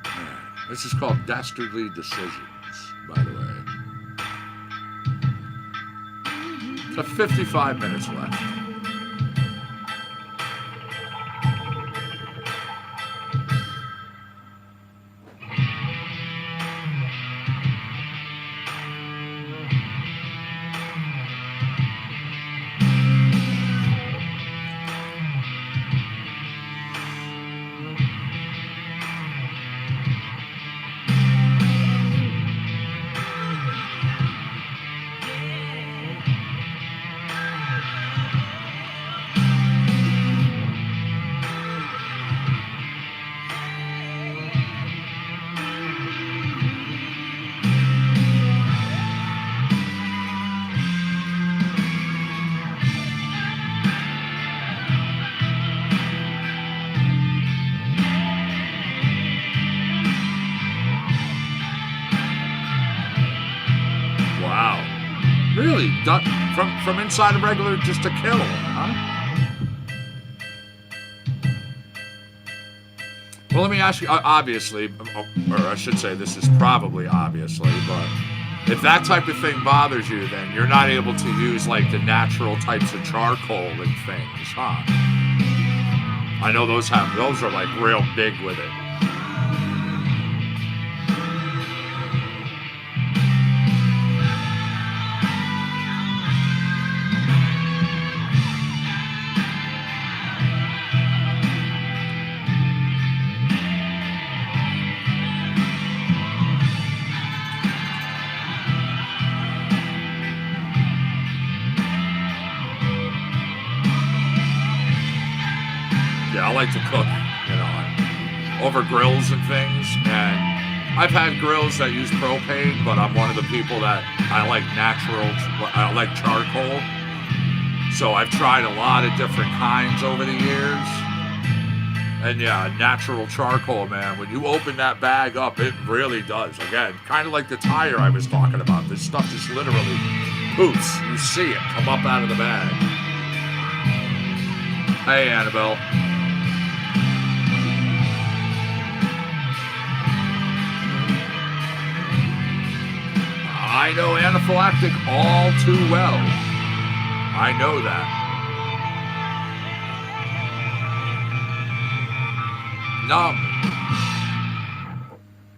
A: Yeah, this is called Dastardly Decisions, by the way. So 55 minutes left. Really? From inside a regular just a kill, huh? Well, let me ask you, obviously, or I should say this is probably obviously, but if that type of thing bothers you, then you're not able to use like the natural types of charcoal and things, huh? I know those are like real big with it. I like to cook, over grills and things, and I've had grills that use propane, but I'm one of the people that I like charcoal, so I've tried a lot of different kinds over the years, and yeah, natural charcoal, man, when you open that bag up, it really does, again, kind of like the tire I was talking about, this stuff just literally poops, you see it come up out of the bag. Hey, Annabelle. I know anaphylactic all too well. I know that.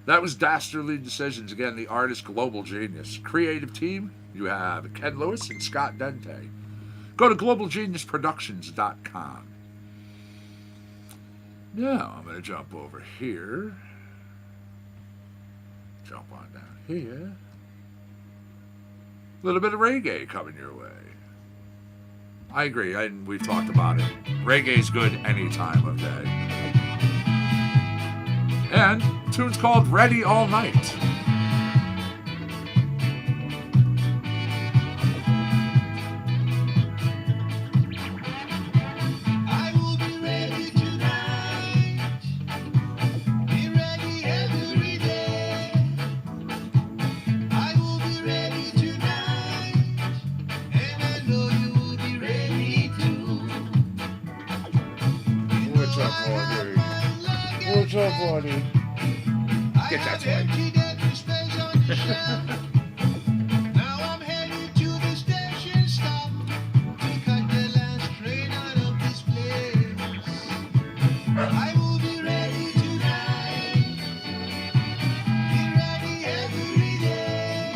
A: That was Dastardly Decisions. Again, the artist Global Genius. Creative team, you have Ken Lewis and Scott Dente. Go to globalgeniusproductions.com. Now, I'm going to jump over here. Jump on down here. A little bit of reggae coming your way. I agree, we've talked about it. Reggae's good any time of day. And the tune's called Ready All Night. What's up, buddy? Get that toy.
C: Now I'm headed to the station stop to cut the last train out of this place. I will be ready tonight. Be ready every day.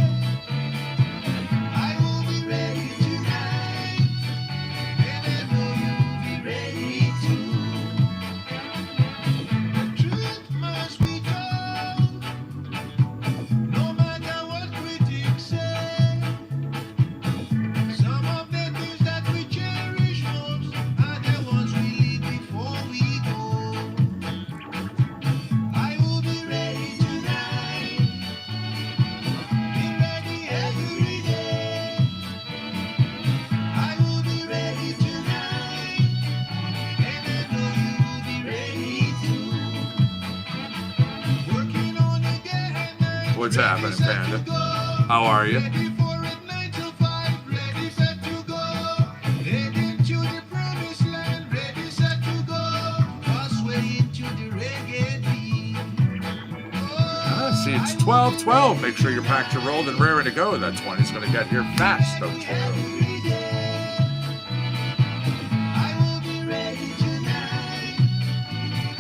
A: What's happening, Panda? How are you?
C: Ready for it, 9 till 5, ready, set to go. Heading to the promised land, ready, set to go. Crossway into the reggae beat.
A: See, it's 12:12. Make sure you're packed, you're rolled, and raring to go. That 20's going to get here fast, don't you know?
C: Every day, I will be ready tonight,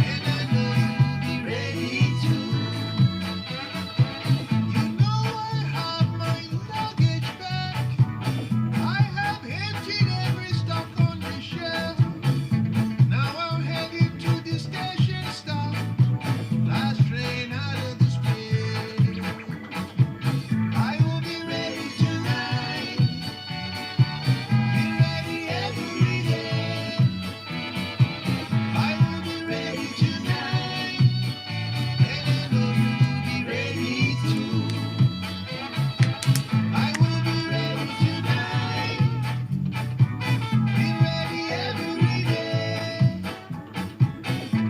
C: and I know you'll be ready too. You know I have my luggage back. I have emptied every stock on the shelf. Now I'm headed to the station stop. Last train out of this place. I will be ready tonight. Be ready every day. I will be ready tonight, and I know you'll be ready too. I will be ready tonight. Be ready every day.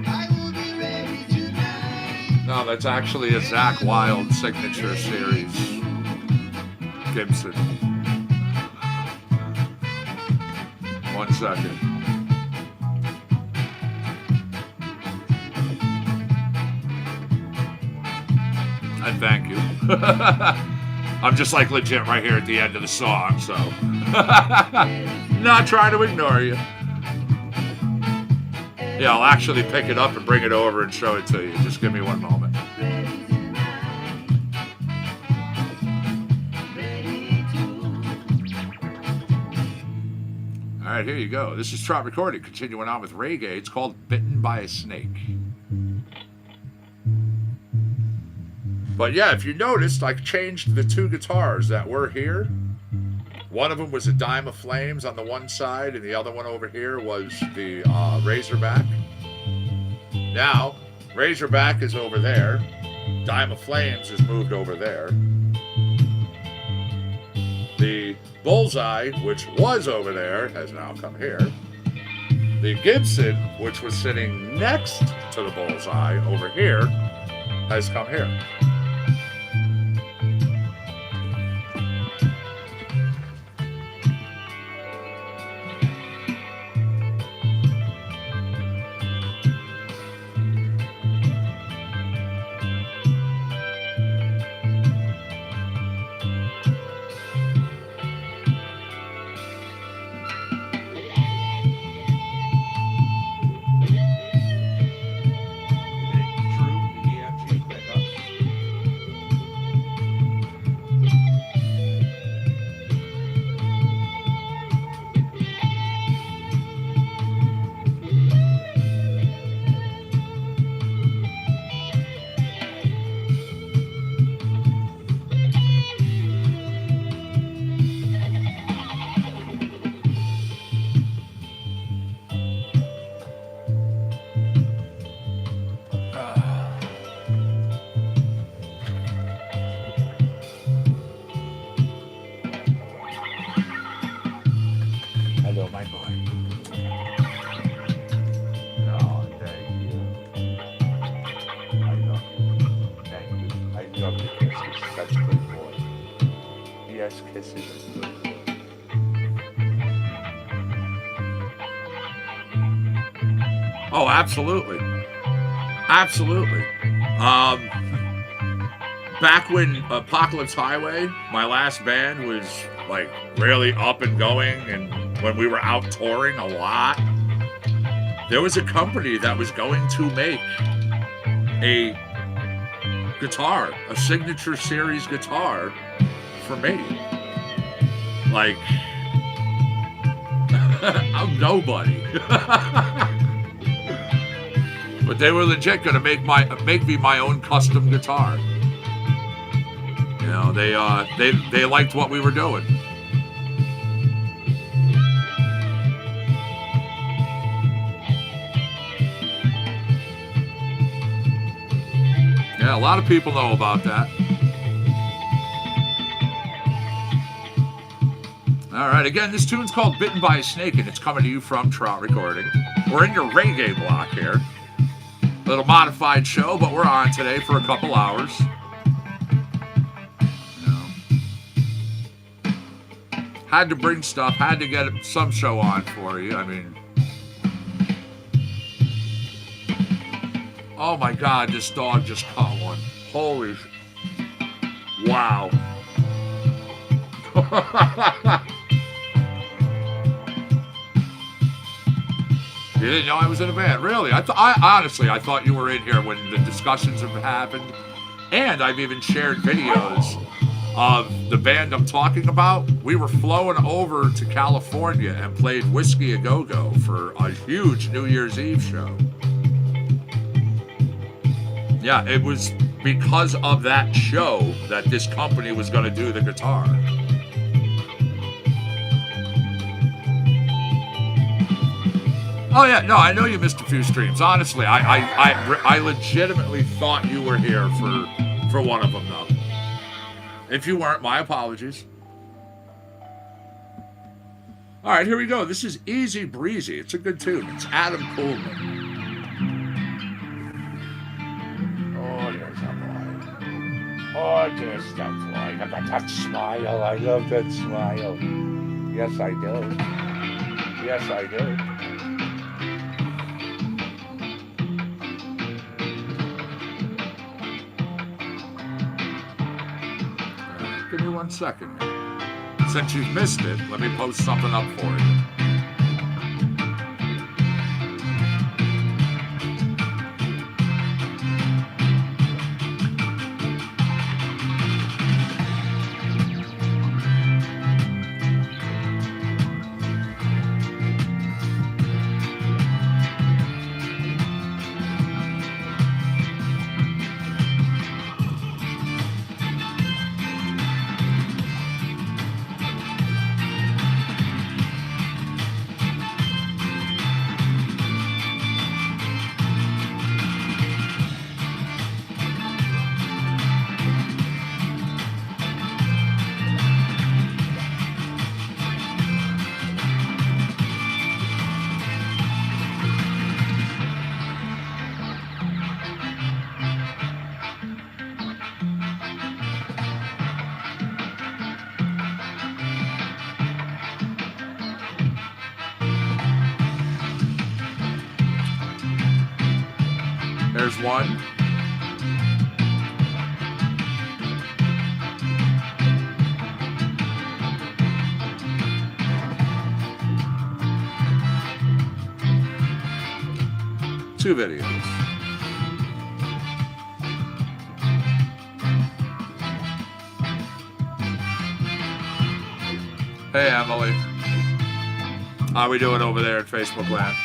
C: I will be ready tonight.
A: No, that's actually a Zach Wild signature series. Gibson. 1 second. And thank you. I'm just like legit right here at the end of the song, so. Not trying to ignore you. Yeah, I'll actually pick it up and bring it over and show it to you. Just give me one moment. All right, here you go. This is Trot Recording, continuing on with reggae. It's called Bitten by a Snake. But yeah, if you noticed, I changed the 2 guitars that were here. One of them was a Dime of Flames on the one side, and the other one over here was the Razorback. Now, Razorback is over there. Dime of Flames is moved over there. The Bullseye, which was over there, has now come here. The Gibson, which was sitting next to the Bullseye over here, has come here. Hello, my boy. No, thank you. I love you. Thank you. I love the kisses. Such a good boy. Yes, kisses. Oh, absolutely. Absolutely. Back when Apocalypse Highway, my last band, was like really up and going, and when we were out touring a lot, there was a company that was going to make a guitar, a signature series guitar for me. Like, I'm nobody. But they were legit gonna make me my own custom guitar. You know, they liked what we were doing. Yeah, a lot of people know about that. All right, again, this tune's called Bitten by a Snake, and it's coming to you from Trot Recording. We're in your reggae block here. Little modified show, but we're on today for a couple hours. Had to bring stuff. Had to get some show on for you. I mean, oh my God, this dog just caught one. Holy, wow. You didn't know I was in a band, really? I honestly, I thought you were in here when the discussions have happened, and I've even shared videos of the band I'm talking about. We were flowing over to California and played Whiskey A Go Go for a huge New Year's Eve show. Yeah, it was because of that show that this company was going to do the guitar. Oh yeah, no, I know you missed a few streams. Honestly, I legitimately thought you were here for one of them, though. If you weren't, my apologies. All right, here we go. This is Easy Breezy. It's a good tune. It's Adam Coolman.
D: Oh, there's a boy. Oh, there's that boy. Look at that smile. I love that smile. Yes, I do. Yes, I do.
A: Give me 1 second. Since you've missed it, let me post something up for you. There's one. Two videos. Hey, Emily. How we doing over there at Facebook Land?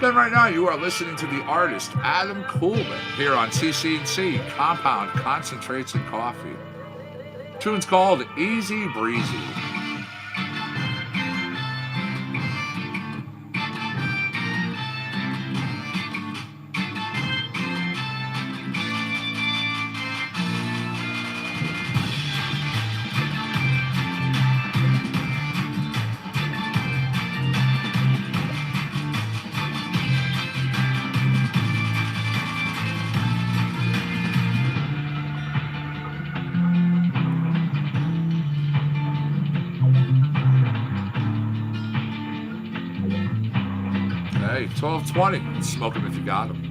A: Then right now you are listening to the artist Adam Coolman here on CC&C, Compound Concentrates and Coffee. Tune's called Easy Breezy. Hey, 1220. Smoke them if you got them.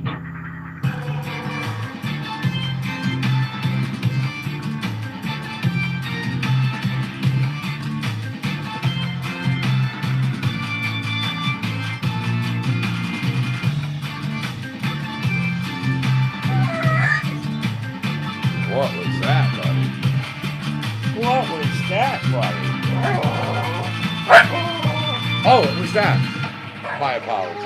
D: What was that, buddy? What was that, buddy?
A: Oh, it was that. My apologies.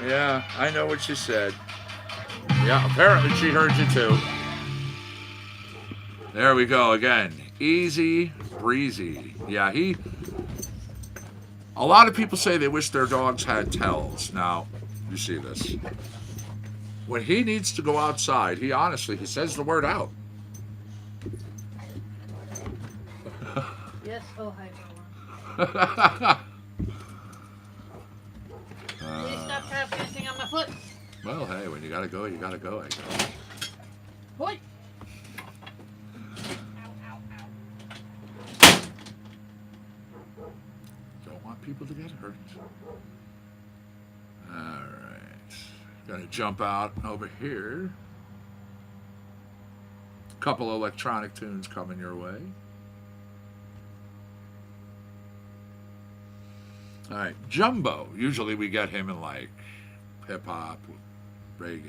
A: Yeah, I know what she said. Yeah, apparently she heard you too. There we go again. Easy Breezy. Yeah, a lot of people say they wish their dogs had tails. Now, you see this. When he needs to go outside, he says the word out.
B: Yes, oh, hi, Roland. Please stop tap dancing on my foot.
A: Well, hey, when you gotta go, you gotta go, I guess.
B: Boy.
A: Don't want people to get hurt. Alright. Gonna jump out over here. Couple electronic tunes coming your way. Alright, Jumbo. Usually we get him in like hip hop, reggae,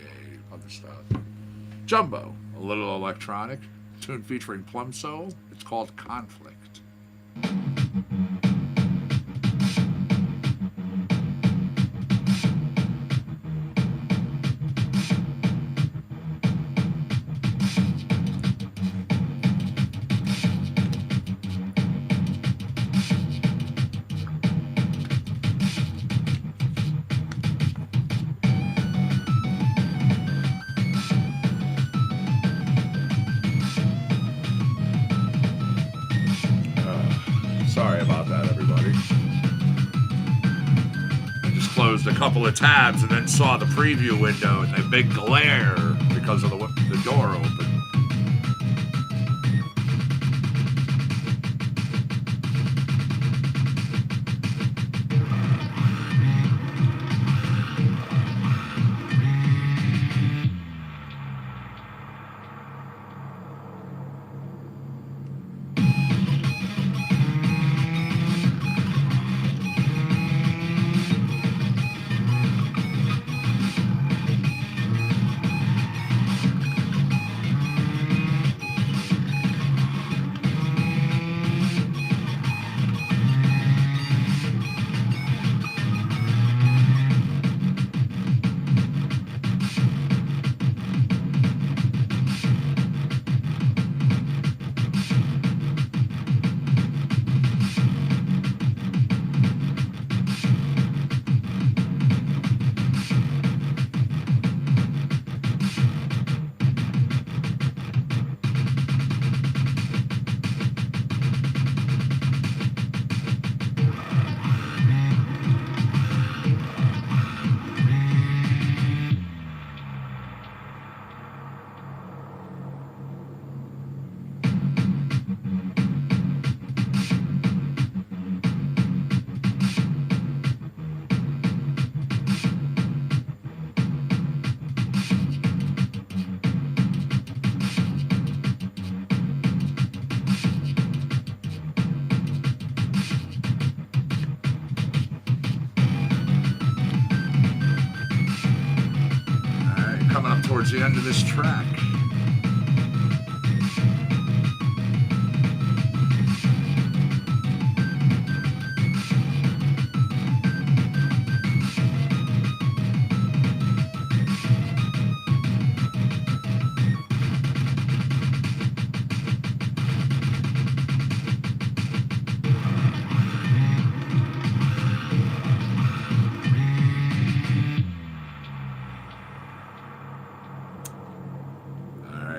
A: other stuff. Jumbo, a little electronic tune featuring Plum Soul. It's called Conflict. Sorry about that, everybody. I just closed a couple of tabs and then saw the preview window and the big glare because of the door open. Towards the end of this track.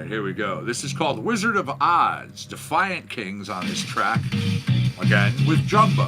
A: Here we go. This is called Wizard of Oz. Defiant Kings on this track. Again, with Jumbo.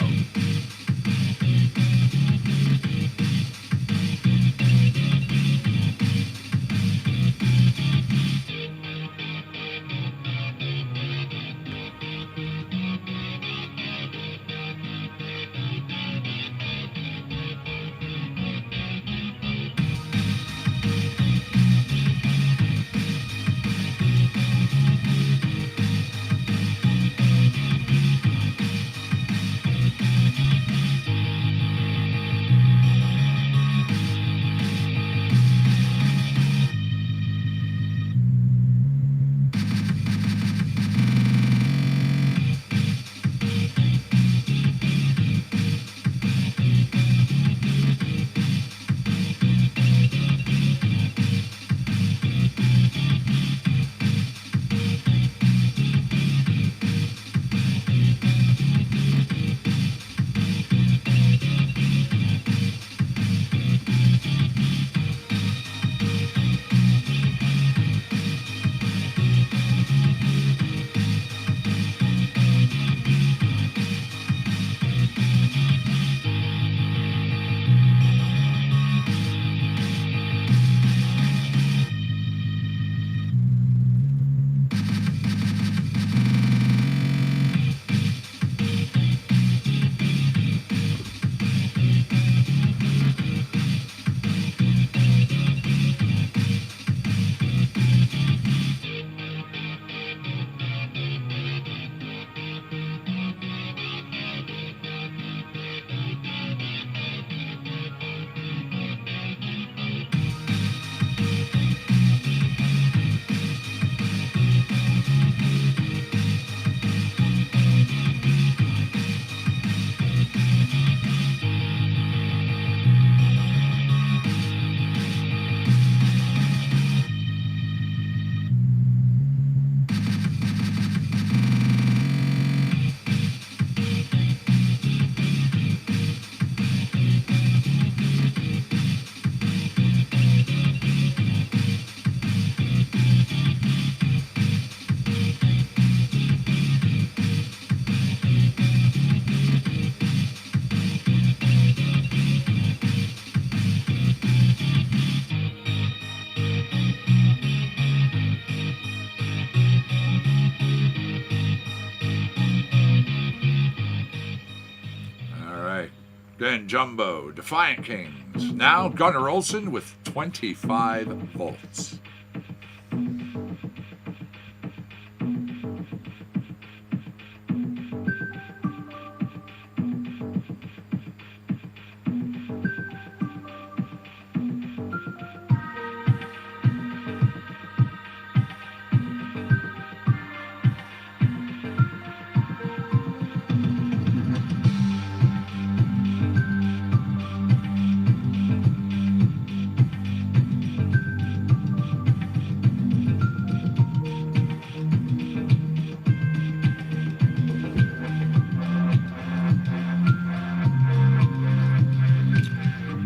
A: Then Jumbo, Defiant Kings. Now Gunnar Olsen with 25 volts.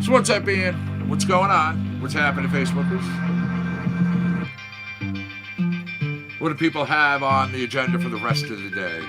A: So what's that being? What's going on? What's happening, Facebookers? What do people have on the agenda for the rest of the day?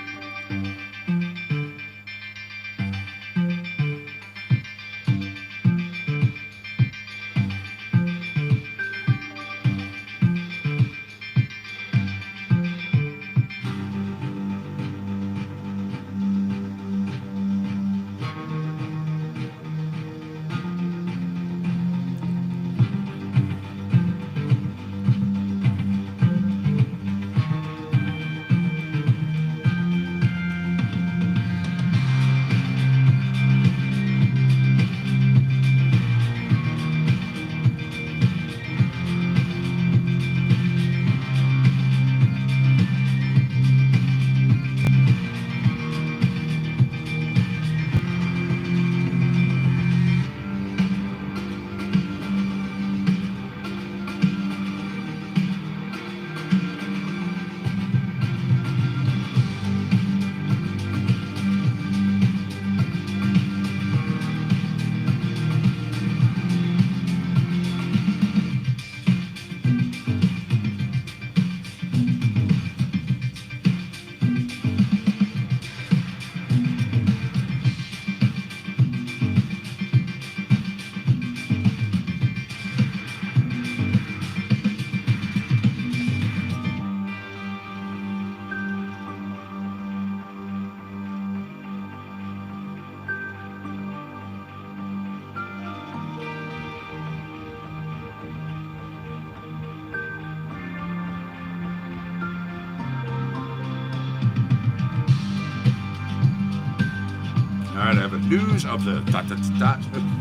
A: All right, I have a news of the ...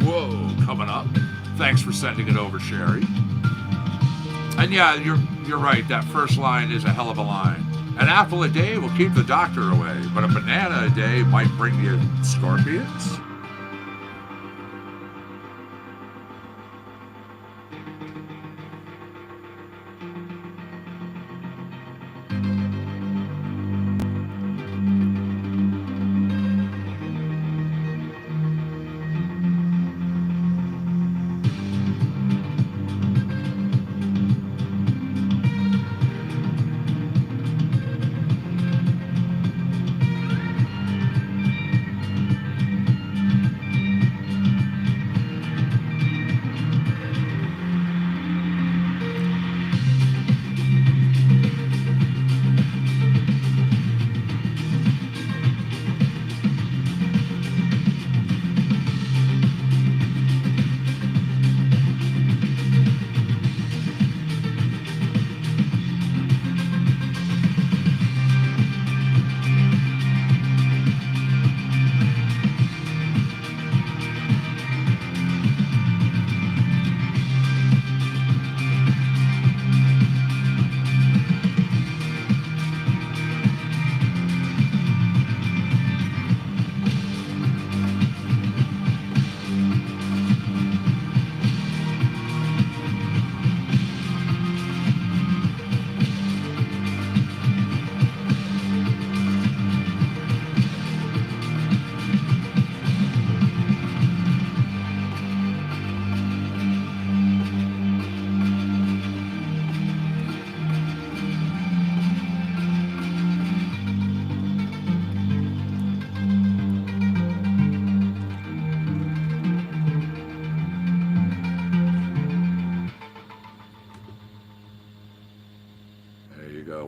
A: Whoa, coming up. Thanks for sending it over, Sherry. And yeah, you're right. That first line is a hell of a line. An apple a day will keep the doctor away, but a banana a day might bring you scorpions.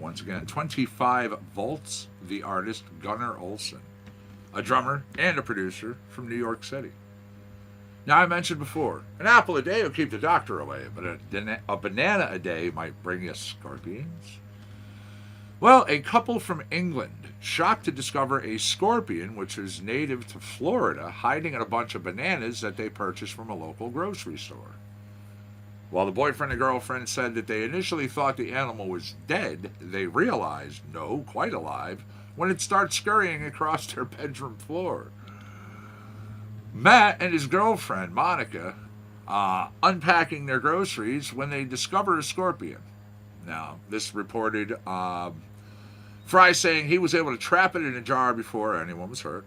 A: Once again, 25 volts, the artist Gunnar Olsen, a drummer and a producer from New York City. Now, I mentioned before, an apple a day will keep the doctor away, but a banana a day might bring you scorpions. Well, a couple from England shocked to discover a scorpion which is native to Florida hiding in a bunch of bananas that they purchased from a local grocery store. While the boyfriend and girlfriend said that they initially thought the animal was dead, they realized, no, quite alive, when it starts scurrying across their bedroom floor. Matt and his girlfriend, Monica, unpacking their groceries when they discover a scorpion. Now, this reported Fry saying he was able to trap it in a jar before anyone was hurt.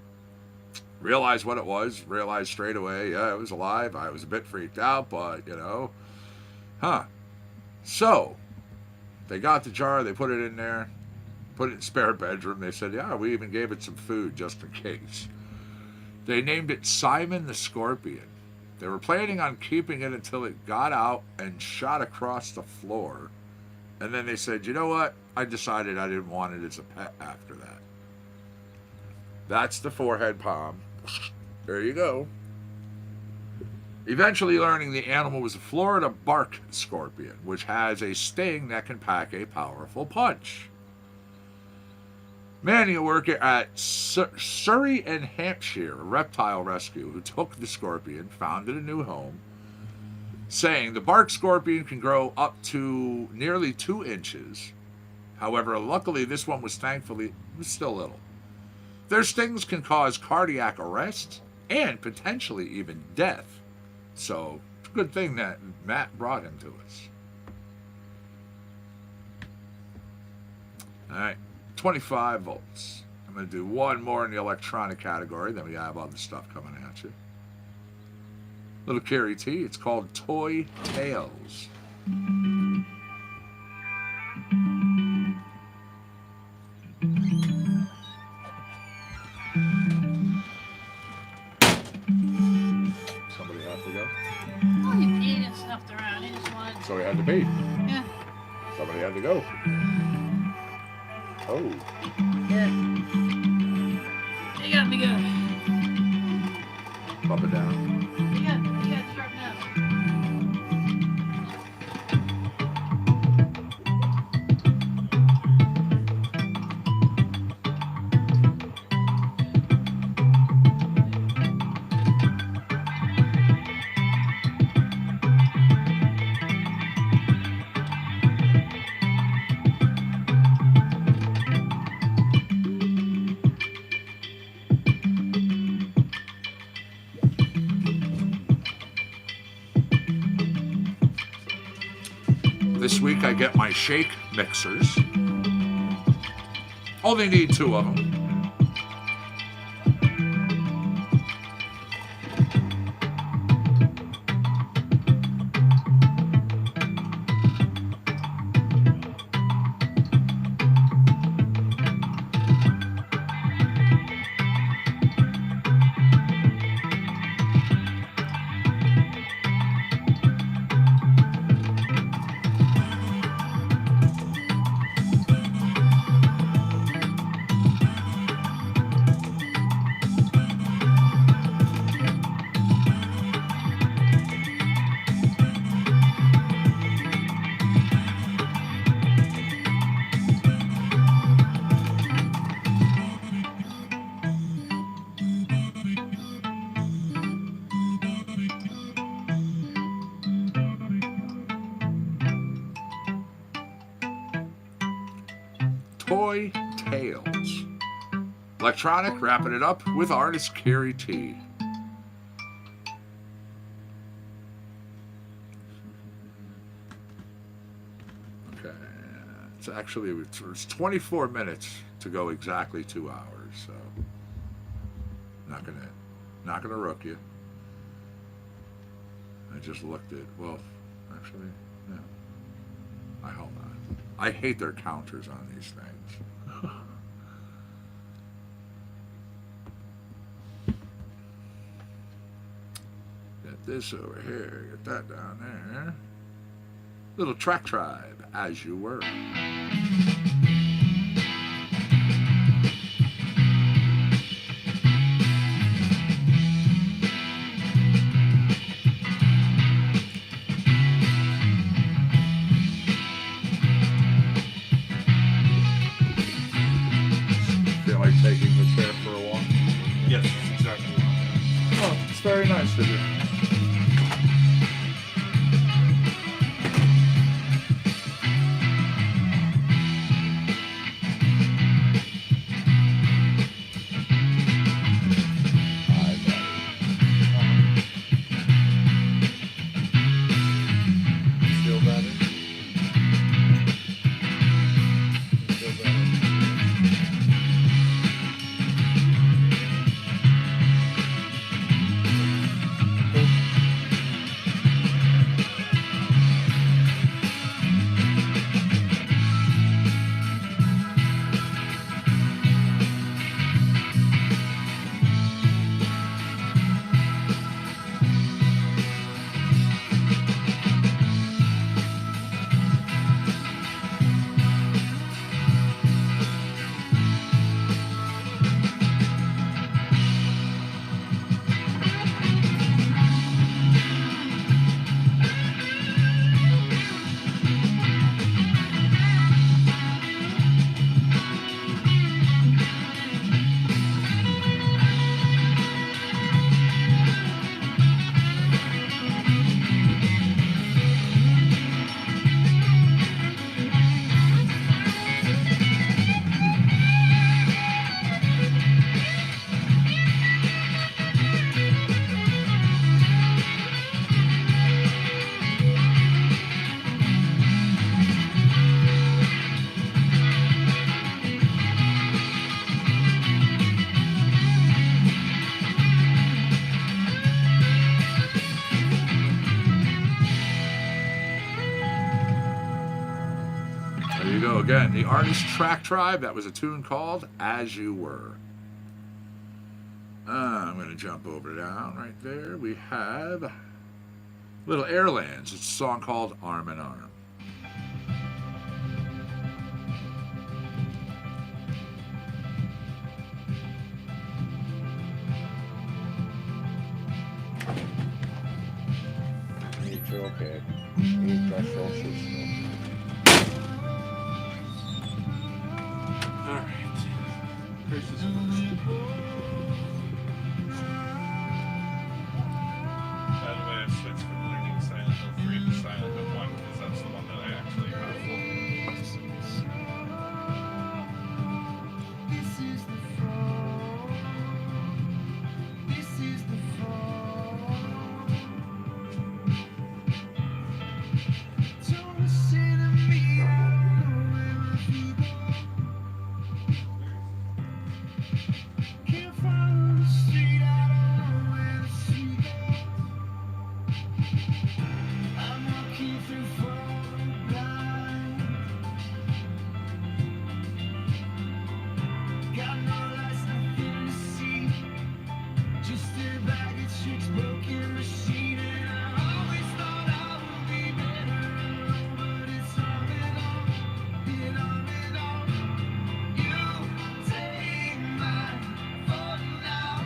A: Realized what it was, realized straight away, yeah, it was alive. I was a bit freaked out, but, So, they got the jar, they put it in there, put it in spare bedroom. They said, yeah, we even gave it some food just in case. They named it Simon the Scorpion. They were planning on keeping it until it got out and shot across the floor. And then they said, you know what? I decided I didn't want it as a pet after that. That's the forehead palm. There you go. Eventually learning the animal was a Florida bark scorpion, which has a sting that can pack a powerful punch. Manny, a worker at Surrey and Hampshire Reptile Rescue, who took the scorpion, found it a new home, saying the bark scorpion can grow up to nearly 2 inches. However, luckily this one was still little. Their stings can cause cardiac arrest and potentially even death. So, it's a good thing that Matt brought him to us. Alright, 25 volts. I'm going to do one more in the electronic category, then we have other stuff coming at you. Little Carrie T, it's called Toy Tales. Somebody have to go?
B: Oh, you peed and stuffed around. He just wanted.
A: So we had to pee.
B: Yeah.
A: Somebody had to go. Oh.
B: Yeah. You got me good.
A: Bump it down.
B: You got to sharpen up.
A: This week I get my shake mixers. Only need 2 of them. Toy Tales. Electronic, wrapping it up with artist Carrie T. Okay, it's 24 minutes to go exactly 2 hours, so not gonna rook you. I just looked at, well, actually, yeah. I hope not. I hate their counters on these things. Get this over here, get that down there. Little Track Tribe, As You Were. There you go again. The artist Track Tribe. That was a tune called As You Were. I'm going to jump over down right there. We have Little Airlands. It's a song called Arm in Arm.
D: It's okay. It's just so system.
A: All right.
E: By the way, I switched from learning Silent Hill 3 to Silent Hill 1 because that's the one that I actually have.
C: This is the fall. This is the fall. Don't listen to me, I don't know where my feet go. Can't follow the street, I don't know where the street goes. I'm walking through falling blind. Got no lights, nothing to see. Just a bag of tricks, broken machine, and I always thought I would be better alone, but it's all in all. You take my phone now.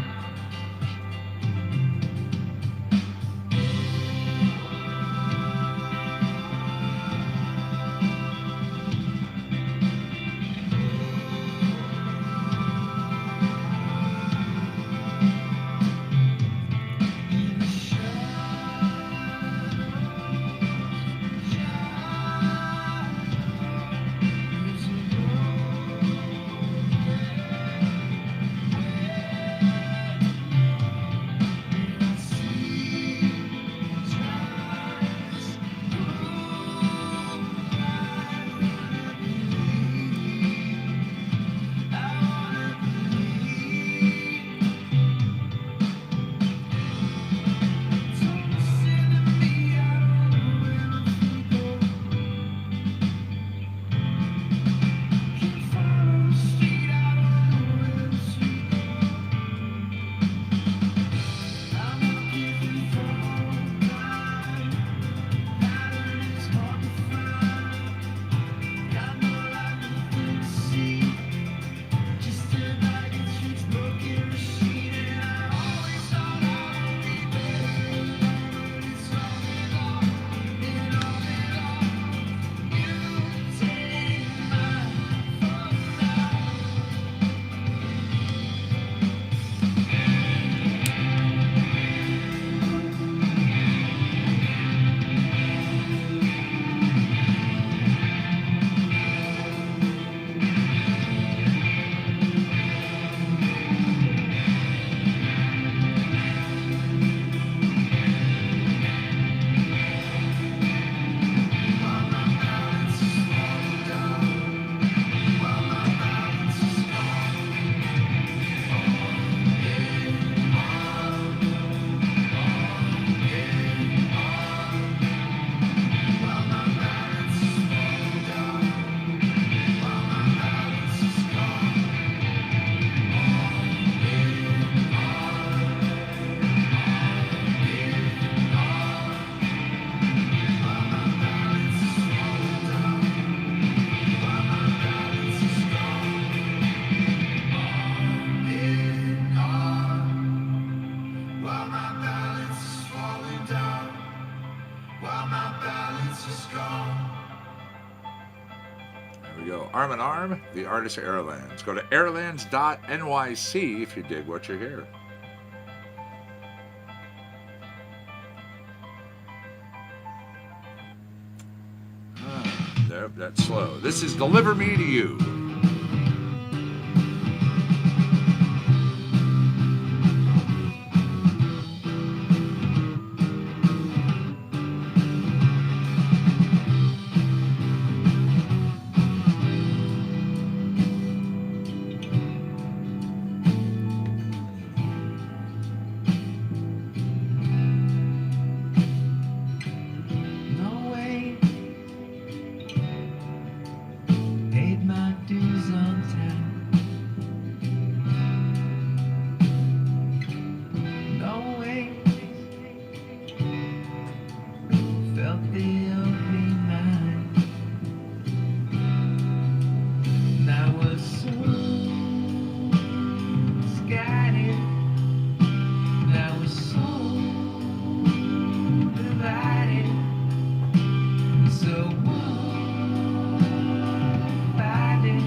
A: There we go. Arm in Arm, the artist Airlands. Go to airlands.nyc if you dig what you hear. Nope, that's slow. This is Deliver Me to You.
C: No way. So find it.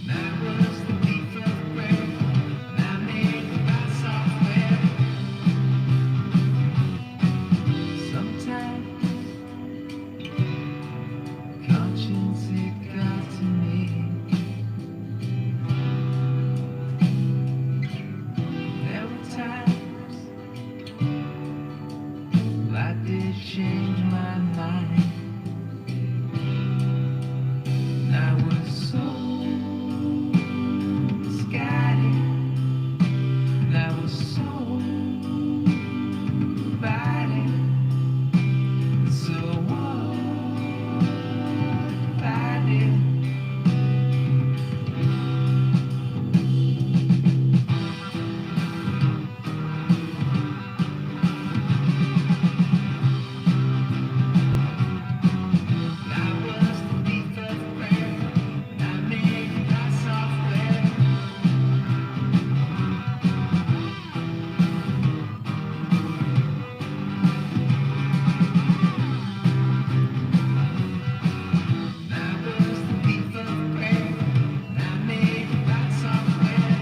C: That was the thief of bread, and I made it by software. Sometimes conscience it got to me. There were times life did change my mind. And I was so scattered, and I was so divided. So what I did. I was the thief of prayer, and I made it by software. I was the thief of prayer, and I made it by software.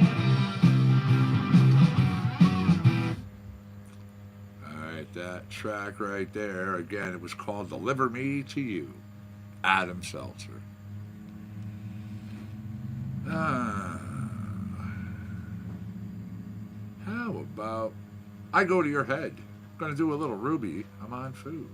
A: All right, that track right there. Again, it was called "Deliver Me to You," Adam Seltzer. Ah, how about I go to your head? Gonna do a little Ruby. I'm on food.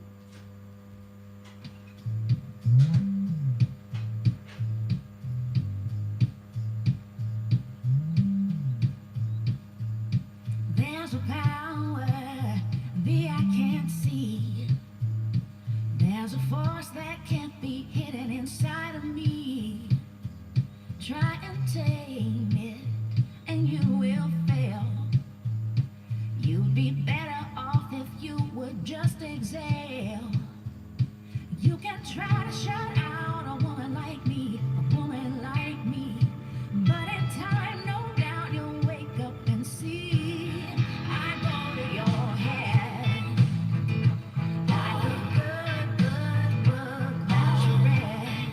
F: There's a power that I can't see. There's a force that can't be hidden inside of me. Try and tame it, and you will fail. You'd be better off if you would just exhale. You can try to shut out a woman like me, but in time, no doubt you'll wake up and see. I go to your head like a good book that you read.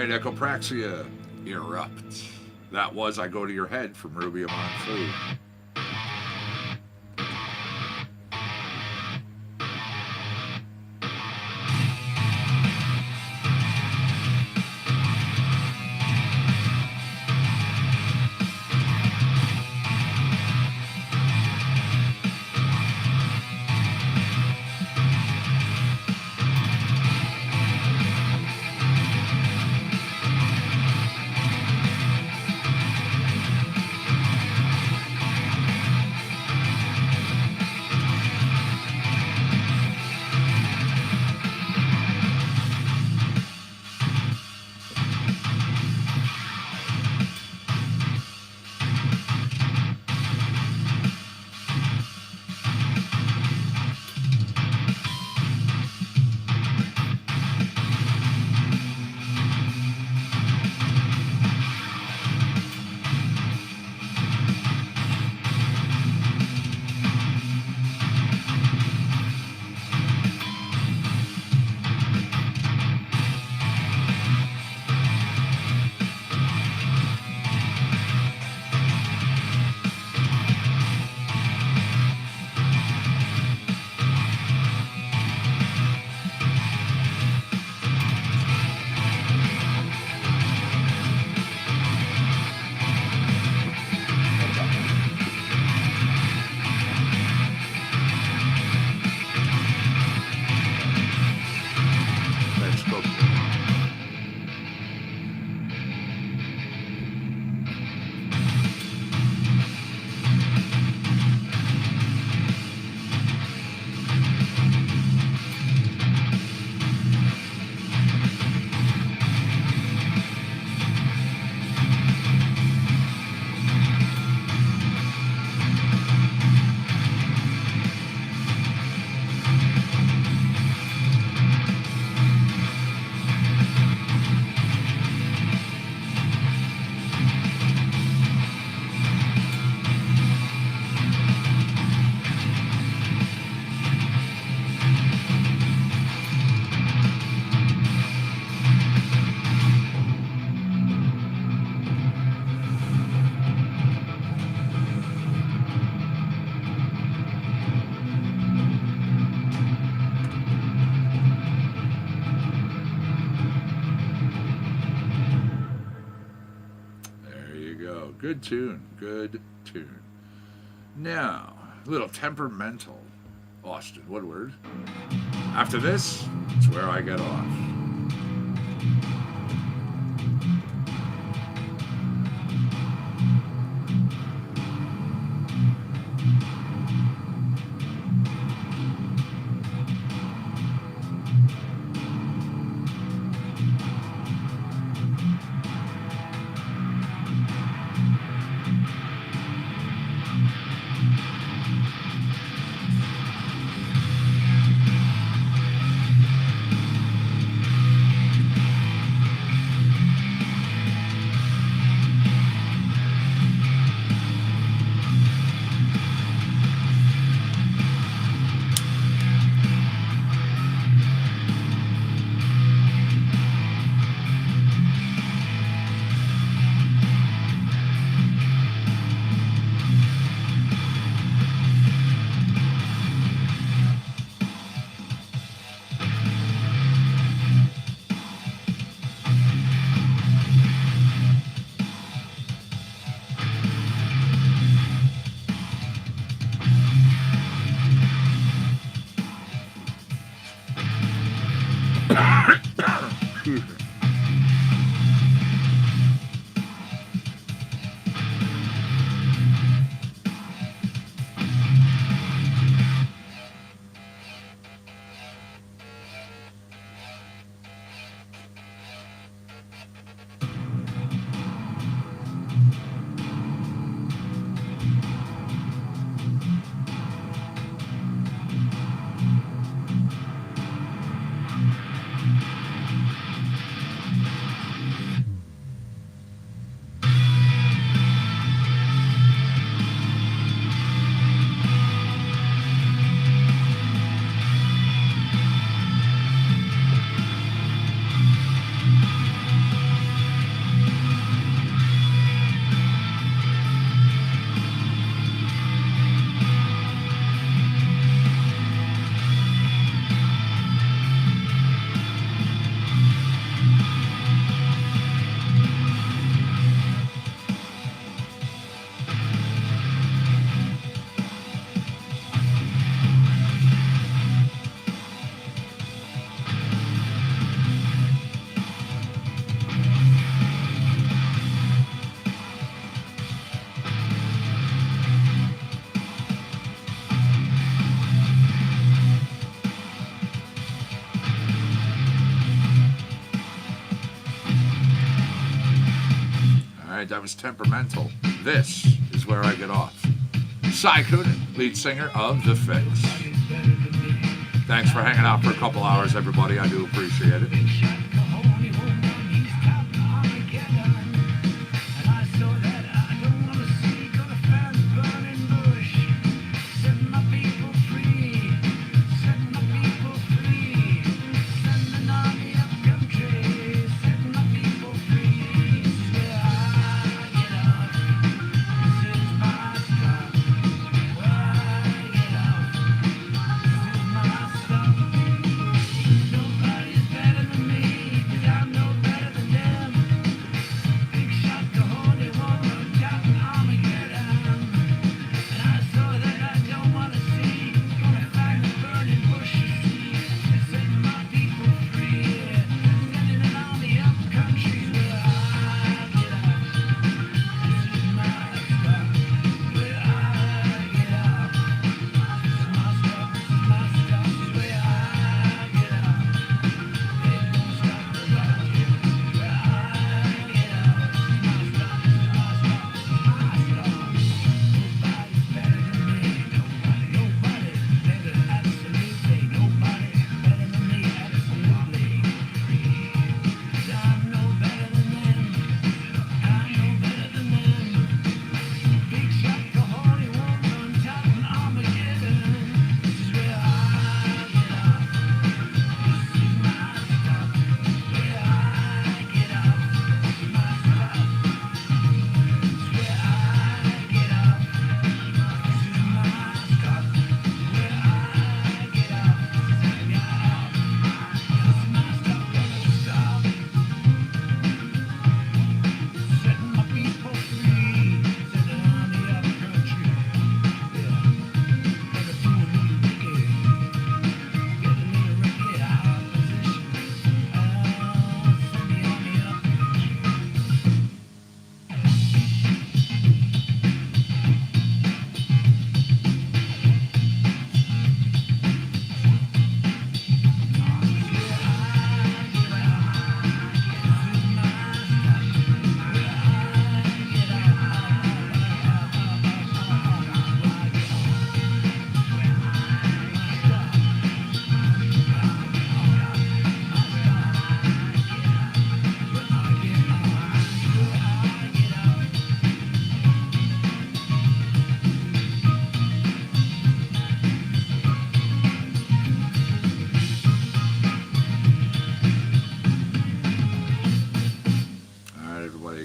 A: right, Echopraxia, Erupt. That was I Go to Your Head from Ruby Amon Fu. Let's go. There you go. Good tune. Good tune. Now, a little temperamental Austin Woodward. After this, it's where I get off. Excuse me. right, that was Temperamental. This is Where I Get Off. Cy Coonan, lead singer of The Fix. Thanks for hanging out for a couple hours, everybody. I do appreciate it.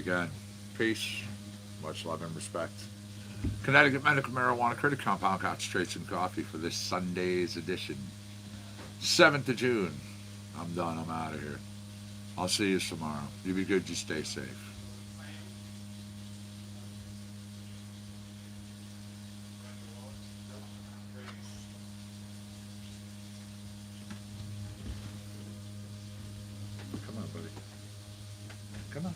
A: Again, peace, much love and respect. Connecticut Medical Marijuana Critic Compound Concentrates and Coffee for this Sunday's edition. 7th of June. I'm done. I'm out of here. I'll see you tomorrow. You be good. You stay safe. Come on, buddy. Come on.